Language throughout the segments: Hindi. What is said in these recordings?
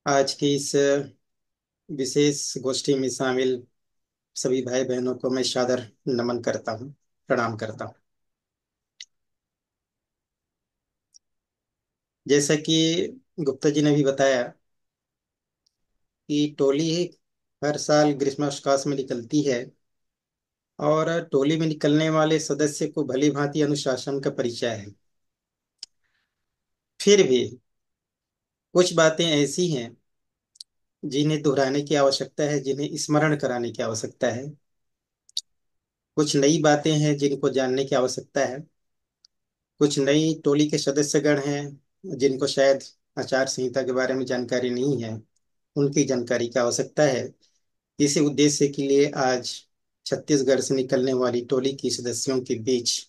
आज की इस विशेष गोष्ठी में शामिल सभी भाई बहनों को मैं सादर नमन करता हूँ, प्रणाम करता हूँ। जैसा कि गुप्ता जी ने भी बताया कि टोली हर साल ग्रीष्मावकाश में निकलती है और टोली में निकलने वाले सदस्य को भली भांति अनुशासन का परिचय है। फिर भी कुछ बातें ऐसी हैं जिन्हें दोहराने की आवश्यकता है, जिन्हें स्मरण कराने की आवश्यकता है। कुछ नई बातें हैं जिनको जानने की आवश्यकता है। कुछ नई टोली के सदस्यगण हैं जिनको शायद आचार संहिता के बारे में जानकारी नहीं है, उनकी जानकारी की आवश्यकता है। इसी उद्देश्य के लिए आज छत्तीसगढ़ से निकलने वाली टोली की सदस्यों के बीच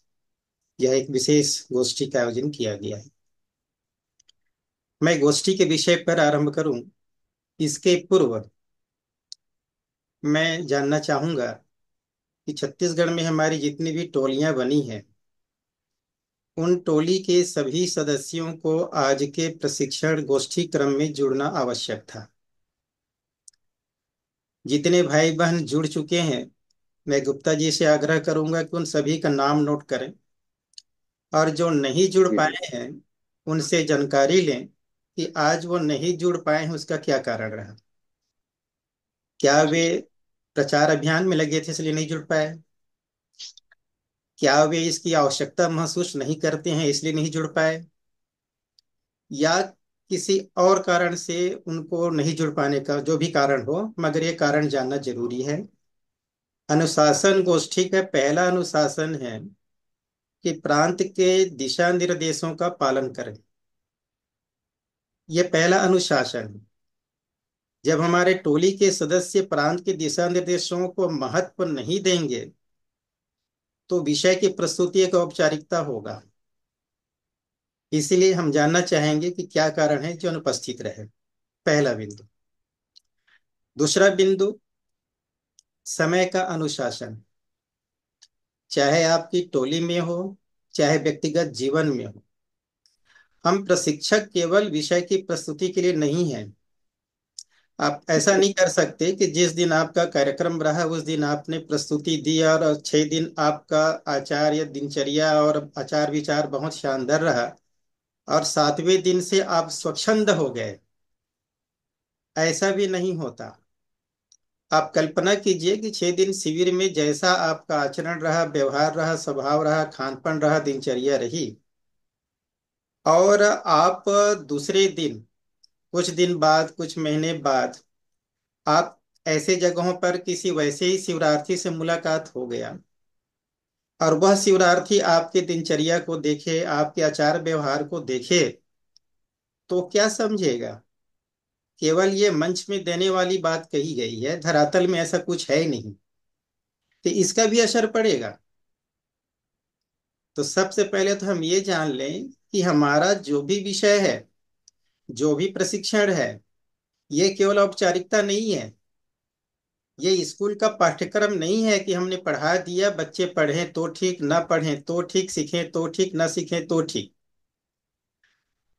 यह एक विशेष गोष्ठी का आयोजन किया गया है। मैं गोष्ठी के विषय पर आरंभ करूं इसके पूर्व मैं जानना चाहूंगा कि छत्तीसगढ़ में हमारी जितनी भी टोलियां बनी हैं, उन टोली के सभी सदस्यों को आज के प्रशिक्षण गोष्ठी क्रम में जुड़ना आवश्यक था। जितने भाई बहन जुड़ चुके हैं, मैं गुप्ता जी से आग्रह करूंगा कि उन सभी का नाम नोट करें, और जो नहीं जुड़ जी जी। पाए हैं उनसे जानकारी लें कि आज वो नहीं जुड़ पाए हैं उसका क्या कारण रहा। क्या वे जी प्रचार अभियान में लगे थे इसलिए नहीं जुड़ पाए? क्या वे इसकी आवश्यकता महसूस नहीं करते हैं इसलिए नहीं जुड़ पाए? या किसी और कारण से उनको नहीं जुड़ पाने का जो भी कारण हो, मगर ये कारण जानना जरूरी है। अनुशासन गोष्ठी का पहला अनुशासन है कि प्रांत के दिशा निर्देशों का पालन करें। यह पहला अनुशासन है। जब हमारे टोली के सदस्य प्रांत के दिशा निर्देशों को महत्व नहीं देंगे तो विषय की प्रस्तुति एक औपचारिकता होगा। इसीलिए हम जानना चाहेंगे कि क्या कारण है जो अनुपस्थित रहे। पहला बिंदु। दूसरा बिंदु, समय का अनुशासन। चाहे आपकी टोली में हो, चाहे व्यक्तिगत जीवन में हो, हम प्रशिक्षक केवल विषय की प्रस्तुति के लिए नहीं हैं। आप ऐसा नहीं कर सकते कि जिस दिन आपका कार्यक्रम रहा उस दिन आपने प्रस्तुति दी और 6 दिन आपका आचार या दिनचर्या और आचार विचार बहुत शानदार रहा और 7वें दिन से आप स्वच्छंद हो गए। ऐसा भी नहीं होता। आप कल्पना कीजिए कि 6 दिन शिविर में जैसा आपका आचरण रहा, व्यवहार रहा, स्वभाव रहा, खान पान रहा, दिनचर्या रही, और आप दूसरे दिन, कुछ दिन बाद, कुछ महीने बाद, आप ऐसे जगहों पर किसी वैसे ही शिवरार्थी से मुलाकात हो गया और वह शिवरार्थी आपके दिनचर्या को देखे, आपके आचार व्यवहार को देखे, तो क्या समझेगा? केवल ये मंच में देने वाली बात कही गई है, धरातल में ऐसा कुछ है ही नहीं, तो इसका भी असर पड़ेगा। तो सबसे पहले तो हम ये जान लें कि हमारा जो भी विषय है, जो भी प्रशिक्षण है, ये केवल औपचारिकता नहीं है। ये स्कूल का पाठ्यक्रम नहीं है कि हमने पढ़ा दिया, बच्चे पढ़ें तो ठीक, ना पढ़ें तो ठीक, सीखें तो ठीक, ना सीखें तो ठीक।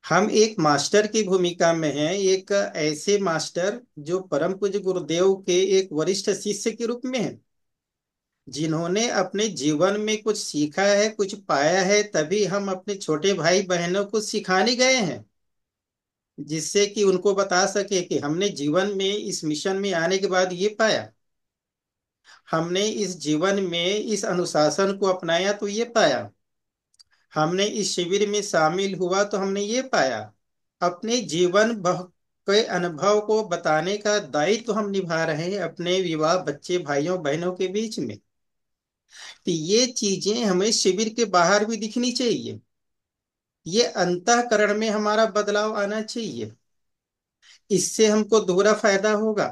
हम एक मास्टर की भूमिका में हैं, एक ऐसे मास्टर जो परम पूज्य गुरुदेव के एक वरिष्ठ शिष्य के रूप में हैं, जिन्होंने अपने जीवन में कुछ सीखा है, कुछ पाया है, तभी हम अपने छोटे भाई बहनों को सिखाने गए हैं, जिससे कि उनको बता सके कि हमने जीवन में इस मिशन में आने के बाद ये पाया, हमने इस जीवन में इस अनुशासन को अपनाया तो ये पाया, हमने इस शिविर में शामिल हुआ तो हमने ये पाया। अपने जीवन के अनुभव को बताने का दायित्व हम निभा रहे हैं अपने विवाह बच्चे भाइयों बहनों के बीच में। तो ये चीजें हमें शिविर के बाहर भी दिखनी चाहिए। ये अंतःकरण में हमारा बदलाव आना चाहिए। इससे हमको दोहरा फायदा होगा।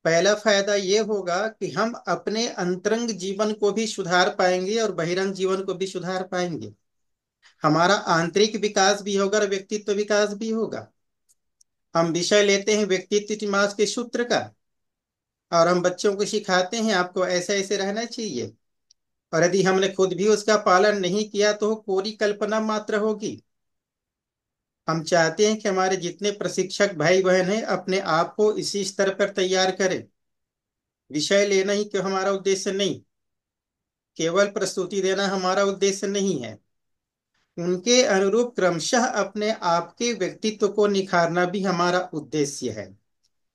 पहला फायदा ये होगा कि हम अपने अंतरंग जीवन को भी सुधार पाएंगे और बहिरंग जीवन को भी सुधार पाएंगे। हमारा आंतरिक विकास भी होगा और व्यक्तित्व विकास भी होगा। हम विषय लेते हैं व्यक्तित्व विकास के सूत्र का और हम बच्चों को सिखाते हैं आपको ऐसे ऐसे रहना चाहिए, और यदि हमने खुद भी उसका पालन नहीं किया तो वो कोरी कल्पना मात्र होगी। हम चाहते हैं कि हमारे जितने प्रशिक्षक भाई बहन हैं अपने आप को इसी स्तर पर तैयार करें। विषय लेना ही क्यों हमारा उद्देश्य नहीं, केवल प्रस्तुति देना हमारा उद्देश्य नहीं है। उनके अनुरूप क्रमशः अपने आप के व्यक्तित्व को निखारना भी हमारा उद्देश्य है।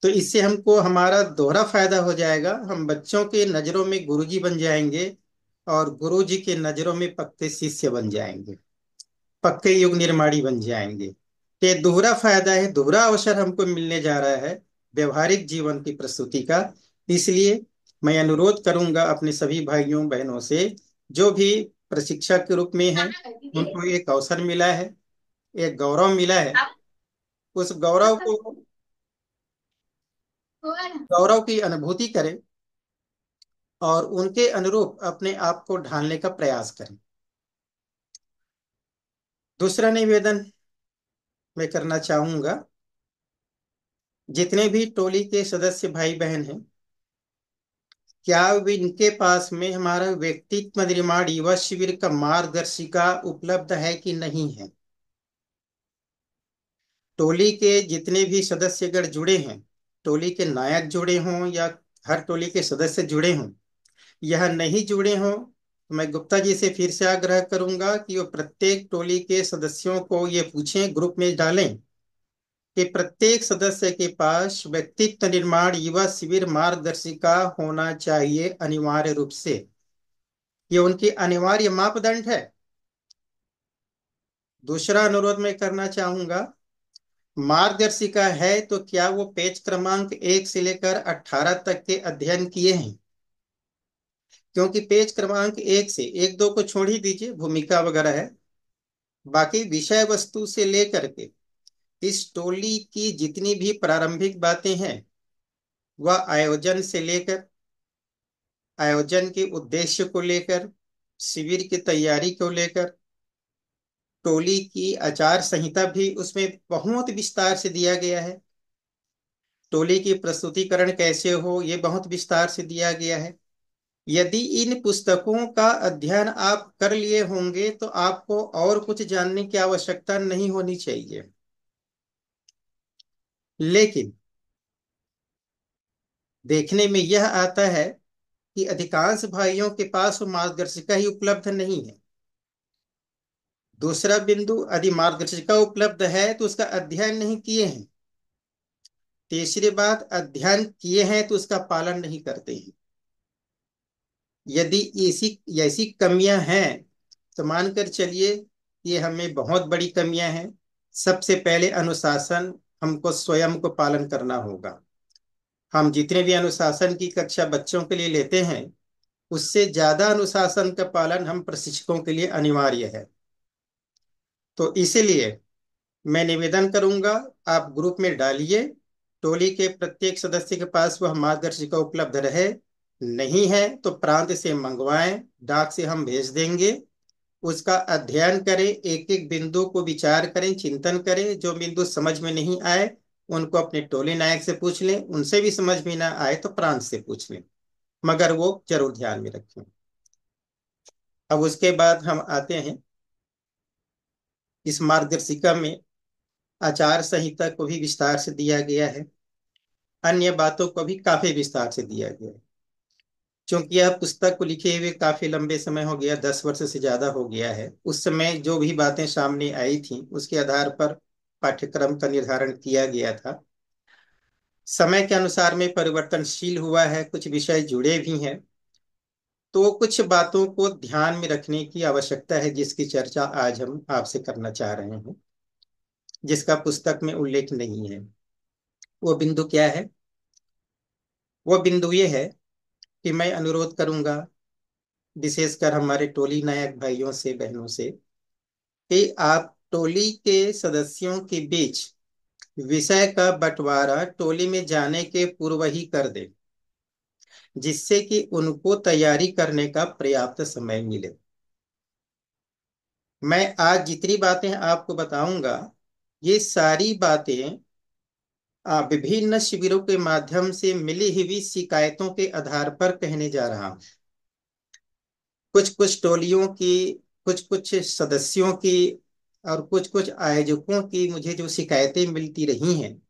तो इससे हमको हमारा दोहरा फायदा हो जाएगा। हम बच्चों के नजरों में गुरुजी बन जाएंगे और गुरुजी के नजरों में पक्के शिष्य बन जाएंगे, पक्के युग निर्माणी बन जाएंगे। तो ये दोहरा फायदा है, दोहरा अवसर हमको मिलने जा रहा है व्यवहारिक जीवन की प्रस्तुति का। इसलिए मैं अनुरोध करूंगा अपने सभी भाइयों बहनों से, जो भी प्रशिक्षक के रूप में हैं, उनको एक अवसर मिला है, एक गौरव मिला है, उस गौरव की अनुभूति करें और उनके अनुरूप अपने आप को ढालने का प्रयास करें। दूसरा निवेदन मैं करना चाहूंगा, जितने भी टोली के सदस्य भाई बहन हैं, क्या इनके पास में हमारा व्यक्तित्व निर्माण युवा शिविर का मार्गदर्शिका उपलब्ध है कि नहीं है? टोली के जितने भी सदस्यगण जुड़े हैं, टोली के नायक जुड़े हों या हर टोली के सदस्य जुड़े हों, यह नहीं जुड़े हों, तो मैं गुप्ता जी से फिर से आग्रह करूंगा कि वो प्रत्येक टोली के सदस्यों को ये पूछें, ग्रुप में डालें कि प्रत्येक सदस्य के पास व्यक्तित्व निर्माण युवा शिविर मार्गदर्शिका होना चाहिए अनिवार्य रूप से। ये उनकी अनिवार्य मापदंड है। दूसरा अनुरोध मैं करना चाहूंगा, मार्गदर्शिका है तो क्या वो पेज क्रमांक 1 से लेकर 18 तक के अध्ययन किए हैं? क्योंकि पेज क्रमांक 1 से 1 2 को छोड़ ही दीजिए, भूमिका वगैरह है। बाकी विषय वस्तु से लेकर के इस टोली की जितनी भी प्रारंभिक बातें हैं, वह आयोजन से लेकर, आयोजन के उद्देश्य को लेकर, शिविर की तैयारी को लेकर, टोली की आचार संहिता भी उसमें बहुत विस्तार से दिया गया है। टोली की प्रस्तुतिकरण कैसे हो, ये बहुत विस्तार से दिया गया है। यदि इन पुस्तकों का अध्ययन आप कर लिए होंगे तो आपको और कुछ जानने की आवश्यकता नहीं होनी चाहिए। लेकिन देखने में यह आता है कि अधिकांश भाइयों के पास वो मार्गदर्शिका ही उपलब्ध नहीं है। दूसरा बिंदु, यदि मार्गदर्शिका उपलब्ध है तो उसका अध्ययन नहीं किए हैं। तीसरी बात, अध्ययन किए हैं तो उसका पालन नहीं करते हैं। यदि ऐसी ऐसी कमियां हैं तो मानकर चलिए ये हमें बहुत बड़ी कमियां हैं। सबसे पहले अनुशासन हमको स्वयं को पालन करना होगा। हम जितने भी अनुशासन की कक्षा बच्चों के लिए लेते हैं, उससे ज्यादा अनुशासन का पालन हम प्रशिक्षकों के लिए अनिवार्य है। तो इसीलिए मैं निवेदन करूंगा, आप ग्रुप में डालिए, टोली के प्रत्येक सदस्य के पास वह मार्गदर्शिका उपलब्ध रहे। नहीं है तो प्रांत से मंगवाएं, डाक से हम भेज देंगे। उसका अध्ययन करें, एक एक बिंदु को विचार करें, चिंतन करें। जो बिंदु समझ में नहीं आए उनको अपने टोली नायक से पूछ लें, उनसे भी समझ में ना आए तो प्रांत से पूछ लें, मगर वो जरूर ध्यान में रखें। अब उसके बाद हम आते हैं, इस मार्गदर्शिका में आचार संहिता को भी विस्तार से दिया गया है, अन्य बातों को भी काफी विस्तार से दिया गया है। क्योंकि यह पुस्तक को लिखे हुए काफी लंबे समय हो गया, 10 वर्ष से ज्यादा हो गया है। उस समय जो भी बातें सामने आई थी उसके आधार पर पाठ्यक्रम का निर्धारण किया गया था। समय के अनुसार में परिवर्तनशील हुआ है, कुछ विषय जुड़े भी हैं, तो कुछ बातों को ध्यान में रखने की आवश्यकता है, जिसकी चर्चा आज हम आपसे करना चाह रहे हैं, जिसका पुस्तक में उल्लेख नहीं है। वो बिंदु क्या है? वो बिंदु ये है कि मैं अनुरोध करूंगा विशेषकर हमारे टोली नायक भाइयों से बहनों से कि आप टोली के सदस्यों के बीच विषय का बंटवारा टोली में जाने के पूर्व ही कर दें, जिससे कि उनको तैयारी करने का पर्याप्त समय मिले। मैं आज जितनी बातें आपको बताऊंगा, ये सारी बातें विभिन्न शिविरों के माध्यम से मिली हुई शिकायतों के आधार पर कहने जा रहा हूं। कुछ कुछ टोलियों की, कुछ कुछ सदस्यों की और कुछ कुछ आयोजकों की मुझे जो शिकायतें मिलती रही हैं,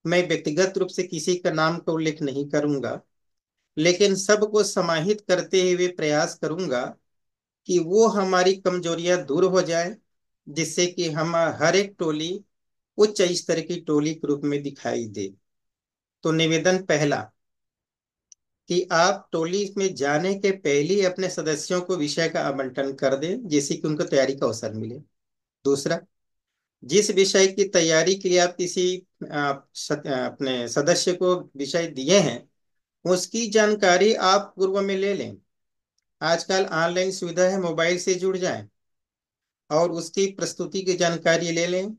मैं व्यक्तिगत रूप से किसी का नाम का उल्लेख नहीं करूंगा, लेकिन सबको समाहित करते हुए प्रयास करूंगा कि वो हमारी कमजोरियां दूर हो जाए, जिससे कि हम हर एक टोली उच्च स्तर की टोली के रूप में दिखाई दे। तो निवेदन पहला, कि आप टोली में जाने के पहले ही अपने सदस्यों को विषय का आवंटन कर दें, जिससे कि उनको तैयारी का अवसर मिले। दूसरा, जिस विषय की तैयारी के लिए आप किसी अपने सदस्य को विषय दिए हैं, उसकी जानकारी आप पूर्व में ले लें। आजकल ऑनलाइन सुविधा है, मोबाइल से जुड़ जाएं और उसकी प्रस्तुति की जानकारी ले लें।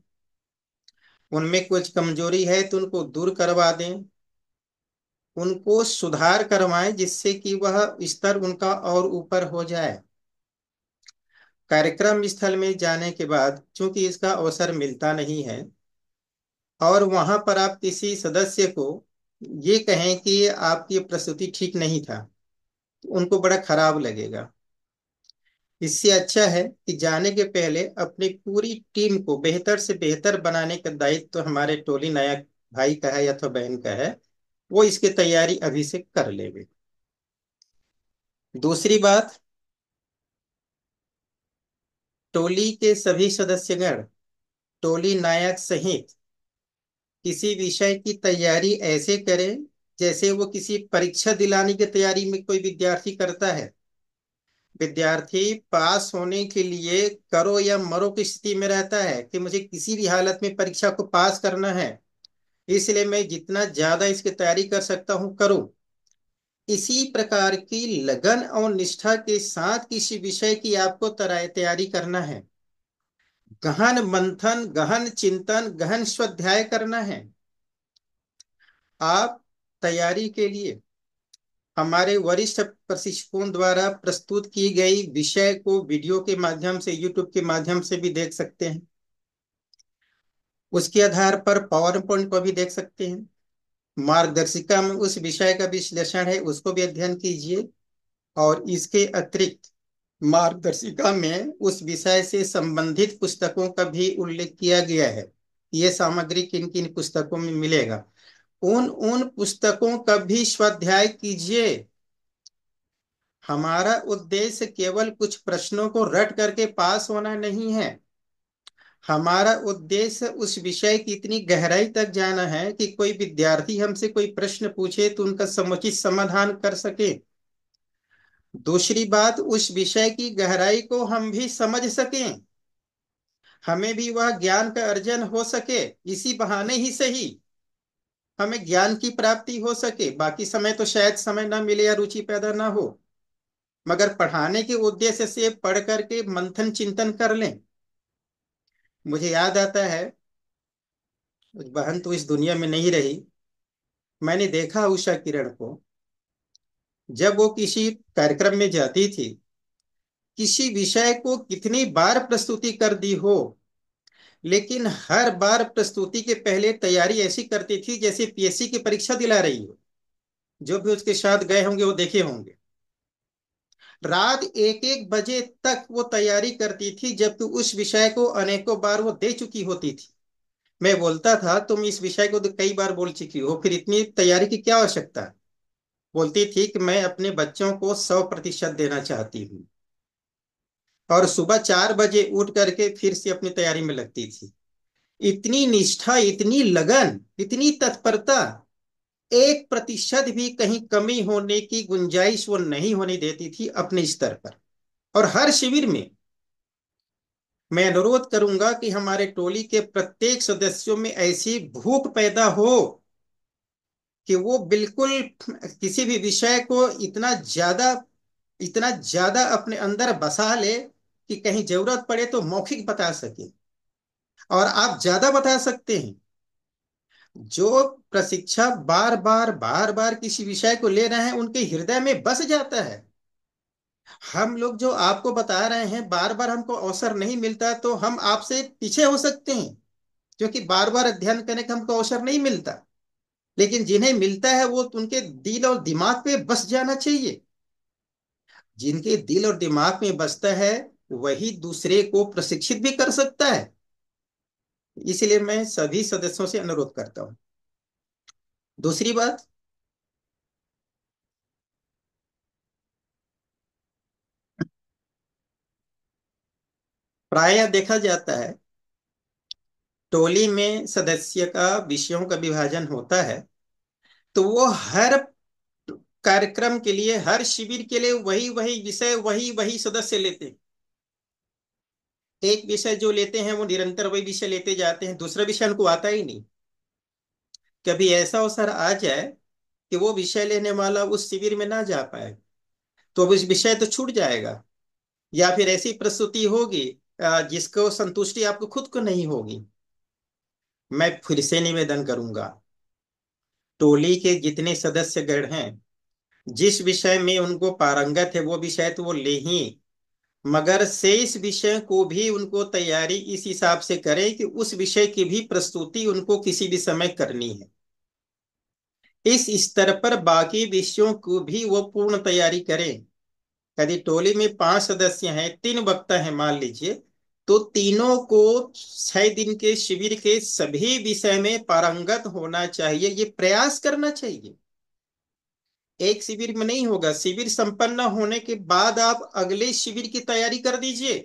उनमें कुछ कमजोरी है तो उनको दूर करवा दें, उनको सुधार करवाएं, जिससे कि वह स्तर उनका और ऊपर हो जाए। कार्यक्रम स्थल में जाने के बाद चूंकि इसका अवसर मिलता नहीं है, और वहां पर आप किसी सदस्य को ये कहें कि आपकी प्रस्तुति ठीक नहीं था, तो उनको बड़ा खराब लगेगा। इससे अच्छा है कि जाने के पहले अपनी पूरी टीम को बेहतर से बेहतर बनाने का दायित्व तो हमारे टोली नायक भाई का है या तो बहन का है, वो इसकी तैयारी अभी से कर लेवे। दूसरी बात, टोली के सभी सदस्यगण टोली नायक सहित किसी विषय की तैयारी ऐसे करें जैसे वो किसी परीक्षा दिलाने की तैयारी में कोई विद्यार्थी करता है। विद्यार्थी पास होने के लिए करो या मरो की स्थिति में रहता है कि मुझे किसी भी हालत में परीक्षा को पास करना है, इसलिए मैं जितना ज्यादा इसकी तैयारी कर सकता हूं करूं। इसी प्रकार की लगन और निष्ठा के साथ किसी विषय की आपको तैयारी करना है। गहन मंथन, गहन चिंतन, गहन स्वाध्याय करना है। आप तैयारी के लिए हमारे वरिष्ठ प्रशिक्षकों द्वारा प्रस्तुत की गई विषय को वीडियो के माध्यम से, यूट्यूब के माध्यम से भी देख सकते हैं। उसके आधार पर पावर पॉइंट को भी देख सकते हैं। मार्गदर्शिका में उस विषय का विश्लेषण है, उसको भी अध्ययन कीजिए। और इसके अतिरिक्त मार्गदर्शिका में उस विषय से संबंधित पुस्तकों का भी उल्लेख किया गया है। ये सामग्री किन किन पुस्तकों में मिलेगा, उन उन पुस्तकों का भी स्वाध्याय कीजिए। हमारा उद्देश्य केवल कुछ प्रश्नों को रट करके पास होना नहीं है। हमारा उद्देश्य उस विषय की इतनी गहराई तक जाना है कि कोई विद्यार्थी हमसे कोई प्रश्न पूछे तो उनका समुचित समाधान कर सके। दूसरी बात, उस विषय की गहराई को हम भी समझ सकें, हमें भी वह ज्ञान का अर्जन हो सके। इसी बहाने ही सही हमें ज्ञान की प्राप्ति हो सके। बाकी समय तो शायद समय ना मिले या रुचि पैदा ना हो, मगर पढ़ाने के उद्देश्य से पढ़ करके मंथन चिंतन कर लें। मुझे याद आता है, बहन तो इस दुनिया में नहीं रही, मैंने देखा उषा किरण को जब वो किसी कार्यक्रम में जाती थी, किसी विषय को कितनी बार प्रस्तुति कर दी हो, लेकिन हर बार प्रस्तुति के पहले तैयारी ऐसी करती थी जैसे पीएससी की परीक्षा दिला रही हो। जो भी उसके साथ गए होंगे वो देखे होंगे, रात एक एक बजे तक वो तैयारी करती थी, जबकि उस विषय को अनेकों बार वो दे चुकी होती थी। मैं बोलता था तुम इस विषय को तो कई बार बोल चुकी हो, फिर इतनी तैयारी की क्या आवश्यकता है। बोलती थी कि मैं अपने बच्चों को 100% देना चाहती हूँ, और सुबह 4 बजे उठ करके फिर से अपनी तैयारी में लगती थी। इतनी निष्ठा, इतनी लगन, इतनी तत्परता, 1% भी कहीं कमी होने की गुंजाइश वो नहीं होने देती थी अपने स्तर पर। और हर शिविर में मैं अनुरोध करूंगा कि हमारे टोली के प्रत्येक सदस्यों में ऐसी भूख पैदा हो कि वो बिल्कुल किसी भी विषय को इतना ज्यादा अपने अंदर बसा ले कि कहीं जरूरत पड़े तो मौखिक बता सके। और आप ज्यादा बता सकते हैं। जो प्रशिक्षक बार बार किसी विषय को ले रहे हैं उनके हृदय में बस जाता है। हम लोग जो आपको बता रहे हैं, बार बार हमको अवसर नहीं मिलता तो हम आपसे पीछे हो सकते हैं, क्योंकि बार बार अध्ययन करने का हमको अवसर नहीं मिलता। लेकिन जिन्हें मिलता है वो उनके दिल और दिमाग पे बस जाना चाहिए। जिनके दिल और दिमाग में बसता है वही दूसरे को प्रशिक्षित भी कर सकता है। इसलिए मैं सभी सदस्यों से अनुरोध करता हूँ। दूसरी बात, प्रायः देखा जाता है टोली में सदस्य का विषयों का विभाजन होता है, तो वो हर कार्यक्रम के लिए, हर शिविर के लिए वही वही विषय, वही वही सदस्य लेते हैं। एक विषय जो लेते हैं वो निरंतर वही विषय लेते जाते हैं, दूसरा विषय उनको आता ही नहीं। कभी ऐसा अवसर आ जाए कि वो विषय लेने वाला उस शिविर में ना जा पाए, तो अब इस विषय तो छूट जाएगा। या फिर ऐसी प्रस्तुति होगी जिसको संतुष्टि आपको खुद को नहीं होगी। मैं फिर से निवेदन करूंगा, टोली के जितने सदस्य गण हैं, जिस विषय में उनको पारंगत है वो विषय तो वो ले ही, मगर शेष विषय को भी उनको तैयारी इस हिसाब से करें कि उस विषय की भी प्रस्तुति उनको किसी भी समय करनी है। इस स्तर पर बाकी विषयों को भी वो पूर्ण तैयारी करें। यदि टोली में 5 सदस्य हैं, 3 वक्ता हैं मान लीजिए, तो तीनों को 6 दिन के शिविर के सभी विषय में पारंगत होना चाहिए, ये प्रयास करना चाहिए। एक शिविर में नहीं होगा, शिविर संपन्न होने के बाद आप अगले शिविर की तैयारी कर दीजिए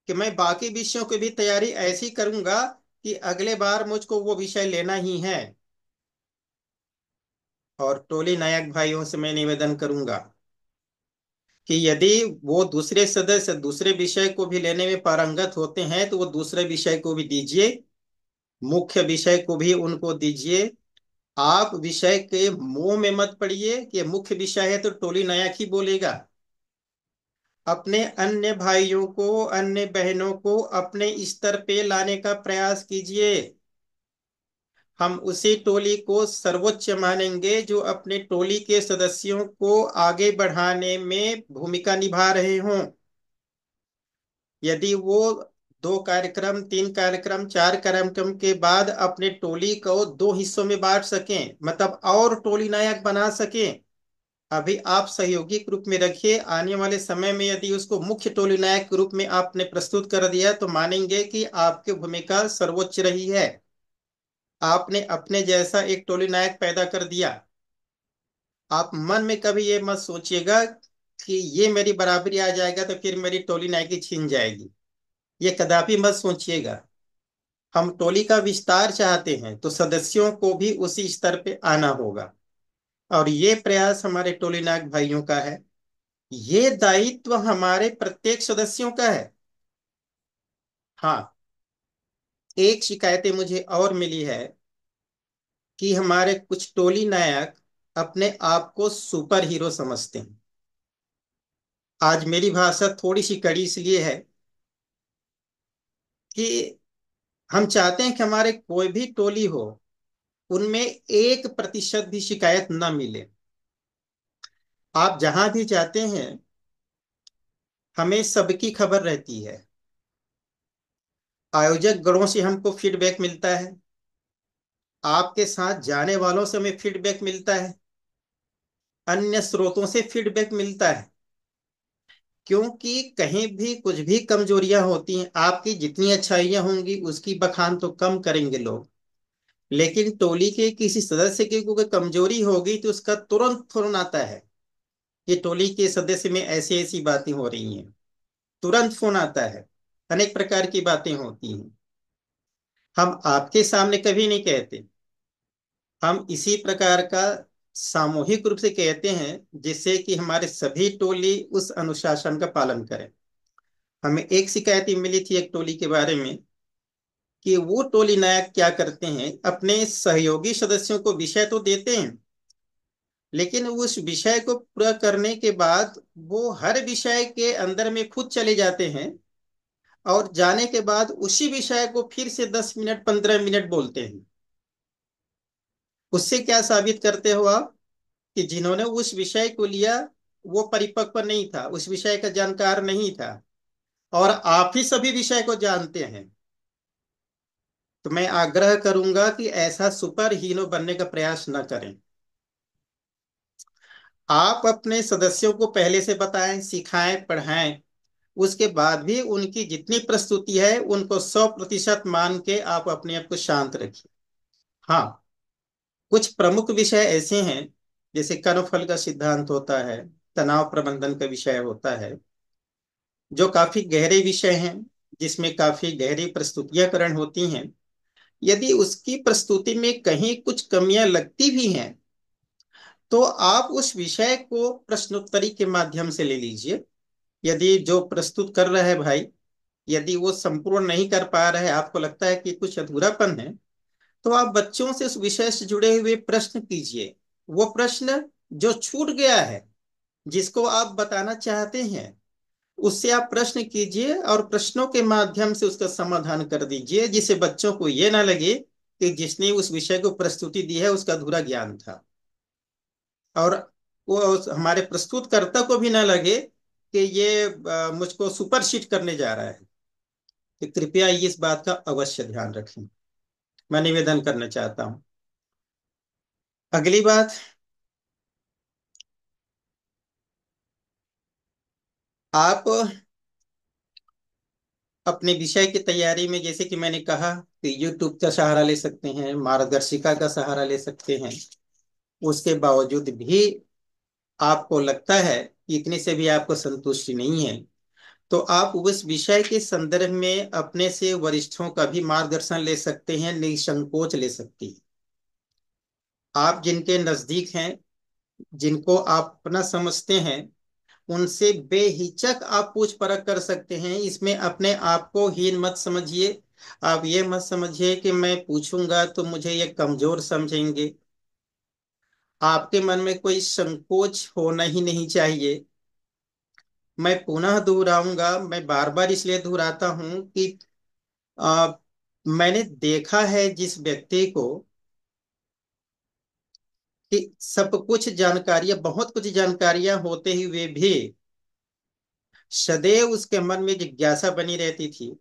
कि मैं बाकी विषयों की भी तैयारी ऐसी करूंगा कि अगले बार मुझको वो विषय लेना ही है। और टोली नायक भाइयों से मैं निवेदन करूंगा कि यदि वो दूसरे सदस्य दूसरे विषय को भी लेने में पारंगत होते हैं तो वो दूसरे विषय को भी दीजिए, मुख्य विषय को भी उनको दीजिए। आप विषय के मोह में मत पड़िए कि मुख्य विषय है तो टोली नायक ही बोलेगा। अपने अन्य भाइयों को, अन्य बहनों को अपने स्तर पे लाने का प्रयास कीजिए। हम उसी टोली को सर्वोच्च मानेंगे जो अपने टोली के सदस्यों को आगे बढ़ाने में भूमिका निभा रहे हों। यदि वो 2 कार्यक्रम, 3 कार्यक्रम, 4 कार्यक्रम के बाद अपने टोली को 2 हिस्सों में बांट सकें, मतलब और टोली नायक बना सकें, अभी आप सहयोगी के रूप में रखिए। आने वाले समय में यदि उसको मुख्य टोली नायक के रूप में आपने प्रस्तुत कर दिया तो मानेंगे कि आपकी भूमिका सर्वोच्च रही है। आपने अपने जैसा एक टोली नायक पैदा कर दिया। आप मन में कभी ये मत सोचिएगा कि ये मेरी बराबरी आ जाएगा तो फिर मेरी टोली नायकी छीन जाएगी। ये कदापि मत सोचिएगा। हम टोली का विस्तार चाहते हैं तो सदस्यों को भी उसी स्तर पे आना होगा, और ये प्रयास हमारे टोली नायक भाइयों का है। ये दायित्व हमारे प्रत्येक सदस्यों का है। हाँ, एक शिकायतें मुझे और मिली है कि हमारे कुछ टोली नायक अपने आप को सुपर हीरो समझते हैं। आज मेरी भाषा थोड़ी सी कड़ी इसलिए है कि हम चाहते हैं कि हमारे कोई भी टोली हो, उनमें 1% भी शिकायत ना मिले। आप जहां भी जाते हैं हमें सबकी खबर रहती है। आयोजक गणों से हमको फीडबैक मिलता है, आपके साथ जाने वालों से हमें फीडबैक मिलता है, अन्य स्रोतों से फीडबैक मिलता है। क्योंकि कहीं भी कुछ भी कमजोरियां होती हैं, आपकी जितनी अच्छाइयां होंगी उसकी बखान तो कम करेंगे लोग, लेकिन टोली के किसी सदस्य की कोई कमजोरी होगी तो उसका तुरंत फोन आता है कि टोली के सदस्य में ऐसी ऐसी बातें हो रही हैं। तुरंत फोन आता है, अनेक प्रकार की बातें होती हैं। हम आपके सामने कभी नहीं कहते, हम इसी प्रकार का सामूहिक रूप से कहते हैं जिससे कि हमारे सभी टोली उस अनुशासन का पालन करें। हमें एक शिकायत ही मिली थी एक टोली के बारे में कि वो टोली नायक क्या करते हैं, अपने सहयोगी सदस्यों को विषय तो देते हैं, लेकिन उस विषय को पूरा करने के बाद वो हर विषय के अंदर में खुद चले जाते हैं, और जाने के बाद उसी विषय को फिर से 10 मिनट 15 मिनट बोलते हैं। उससे क्या साबित करते हो आप कि जिन्होंने उस विषय को लिया वो परिपक्व नहीं था, उस विषय का जानकार नहीं था, और आप ही सभी विषय को जानते हैं। तो मैं आग्रह करूंगा कि ऐसा सुपर हीरो बनने का प्रयास न करें। आप अपने सदस्यों को पहले से बताएं, सिखाएं, पढ़ाएं, उसके बाद भी उनकी जितनी प्रस्तुति है उनको 100% मान के आप अपने आप को शांत रखिए। हाँ, कुछ प्रमुख विषय ऐसे हैं, जैसे कर्मफल का सिद्धांत होता है, तनाव प्रबंधन का विषय होता है, जो काफी गहरे विषय हैं, जिसमें काफी गहरी प्रस्तुतियाकरण होती हैं। यदि उसकी प्रस्तुति में कहीं कुछ कमियां लगती भी हैं, तो आप उस विषय को प्रश्नोत्तरी के माध्यम से ले लीजिए। यदि जो प्रस्तुत कर रहा है भाई, यदि वो संपूर्ण नहीं कर पा रहा है, आपको लगता है कि कुछ अधूरापन है, तो आप बच्चों से उस विषय से जुड़े हुए प्रश्न कीजिए। वो प्रश्न जो छूट गया है, जिसको आप बताना चाहते हैं, उससे आप प्रश्न कीजिए और प्रश्नों के माध्यम से उसका समाधान कर दीजिए, जिससे बच्चों को ये ना लगे कि जिसने उस विषय को प्रस्तुति दी है उसका अधूरा ज्ञान था। और वो हमारे प्रस्तुतकर्ता को भी ना लगे कि ये मुझको सुपरसीड करने जा रहा है। तो कृपया इस बात का अवश्य ध्यान रखें, मैं निवेदन करना चाहता हूं। अगली बात, आप अपने विषय की तैयारी में, जैसे कि मैंने कहा, कि यूट्यूब का सहारा ले सकते हैं, मार्गदर्शिका का सहारा ले सकते हैं। उसके बावजूद भी आपको लगता है कि इतने से भी आपको संतुष्टि नहीं है, तो आप उस विषय के संदर्भ में अपने से वरिष्ठों का भी मार्गदर्शन ले सकते हैं, निसंकोच ले सकती हैं। आप जिनके नजदीक हैं, जिनको आप अपना समझते हैं, उनसे बेहिचक आप पूछ परख कर सकते हैं। इसमें अपने आप को हीन मत समझिए। आप ये मत समझिए कि मैं पूछूंगा तो मुझे ये कमजोर समझेंगे। आपके मन में कोई संकोच होना ही नहीं चाहिए। मैं पुनः दोहराऊंगा, मैं बार बार इसलिए दोहराता हूं कि आ, मैंने देखा है जिस व्यक्ति को, कि सब कुछ जानकारियां, बहुत कुछ जानकारियां होते हुए भी सदैव उसके मन में जिज्ञासा बनी रहती थी,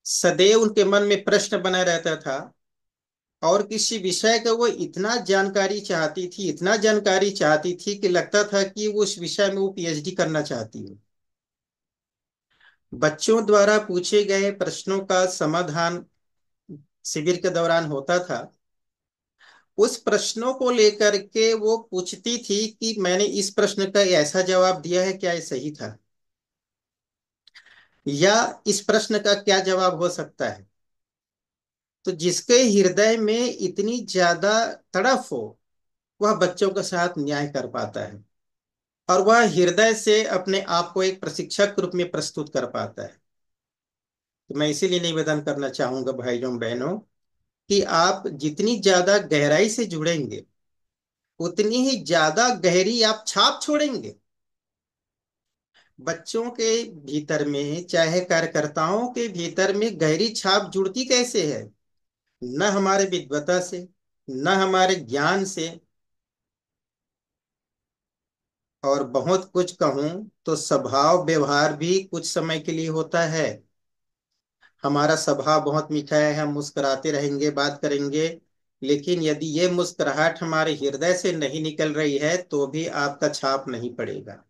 सदैव उनके मन में प्रश्न बना रहता था, और किसी विषय का वो इतना जानकारी चाहती थी, इतना जानकारी चाहती थी कि लगता था कि वो उस विषय में वो पीएचडी करना चाहती है। बच्चों द्वारा पूछे गए प्रश्नों का समाधान शिविर के दौरान होता था। उस प्रश्नों को लेकर के वो पूछती थी कि मैंने इस प्रश्न का ऐसा जवाब दिया है, क्या ये सही था, या इस प्रश्न का क्या जवाब हो सकता है। तो जिसके हृदय में इतनी ज्यादा तड़फ हो, वह बच्चों के साथ न्याय कर पाता है, और वह हृदय से अपने आप को एक प्रशिक्षक के रूप में प्रस्तुत कर पाता है। तो मैं इसीलिए निवेदन करना चाहूंगा भाइयों बहनों, कि आप जितनी ज्यादा गहराई से जुड़ेंगे, उतनी ही ज्यादा गहरी आप छाप छोड़ेंगे बच्चों के भीतर में, चाहे कार्यकर्ताओं के भीतर में। गहरी छाप जुड़ती कैसे है? न हमारे विद्वता से, न हमारे ज्ञान से, और बहुत कुछ कहूं तो स्वभाव व्यवहार भी कुछ समय के लिए होता है। हमारा स्वभाव बहुत मीठा है, हम मुस्कुराते रहेंगे, बात करेंगे, लेकिन यदि ये मुस्कुराहट हमारे हृदय से नहीं निकल रही है, तो भी आपका छाप नहीं पड़ेगा।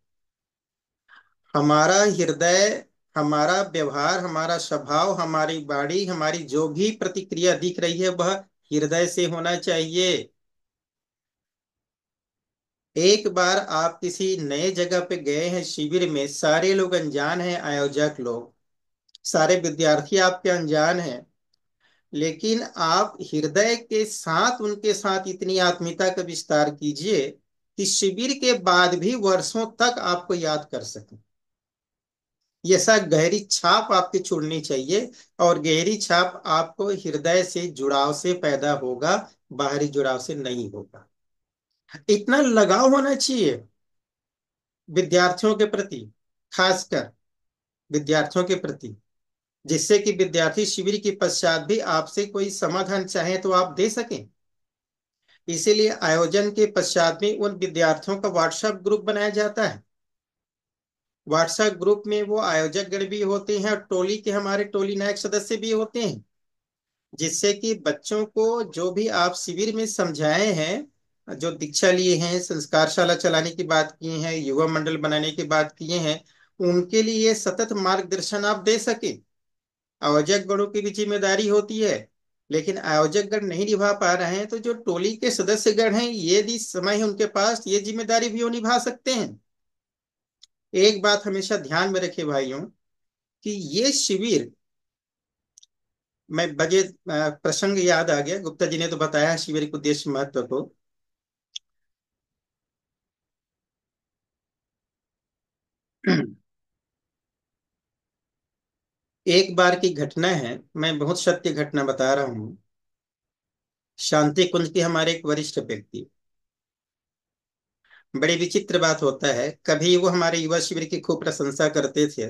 हमारा हृदय, हमारा व्यवहार, हमारा स्वभाव, हमारी वाणी, हमारी जो भी प्रतिक्रिया दिख रही है, वह हृदय से होना चाहिए। एक बार आप किसी नए जगह पे गए हैं, शिविर में सारे लोग अनजान हैं, आयोजक लोग, सारे विद्यार्थी आपके अनजान हैं, लेकिन आप हृदय के साथ उनके साथ इतनी आत्मीयता का विस्तार कीजिए कि शिविर के बाद भी वर्षों तक आपको याद कर सकें। ये सा गहरी छाप आपकी छोड़नी चाहिए, और गहरी छाप आपको हृदय से जुड़ाव से पैदा होगा, बाहरी जुड़ाव से नहीं होगा। इतना लगाव होना चाहिए विद्यार्थियों के प्रति, खासकर विद्यार्थियों के प्रति, जिससे कि विद्यार्थी शिविर के पश्चात भी आपसे कोई समाधान चाहे तो आप दे सकें। इसीलिए आयोजन के पश्चात में उन विद्यार्थियों का व्हाट्सएप ग्रुप बनाया जाता है। व्हाट्सएप ग्रुप में वो आयोजक गण भी होते हैं, और टोली के हमारे टोली नायक सदस्य भी होते हैं, जिससे कि बच्चों को जो भी आप शिविर में समझाए हैं, जो दीक्षा लिए हैं, संस्कारशाला चलाने की बात की है, युवा मंडल बनाने की बात किए हैं, उनके लिए सतत मार्गदर्शन आप दे सके। आयोजक गणों की भी जिम्मेदारी होती है, लेकिन आयोजक गण नहीं निभा पा रहे हैं तो जो टोली के सदस्य गण हैं, यदि समय है उनके पास, ये जिम्मेदारी भी वो निभा सकते हैं। एक बात हमेशा ध्यान में रखे भाइयों, कि ये शिविर, मैं बजे प्रसंग याद आ गया, गुप्ता जी ने तो बताया शिविर के उद्देश्य महत्व को। एक बार की घटना है, मैं बहुत सत्य घटना बता रहा हूँ। शांति कुंज के हमारे एक वरिष्ठ व्यक्ति, बड़ी विचित्र बात होता है, कभी वो हमारे युवा शिविर की खूब प्रशंसा करते थे,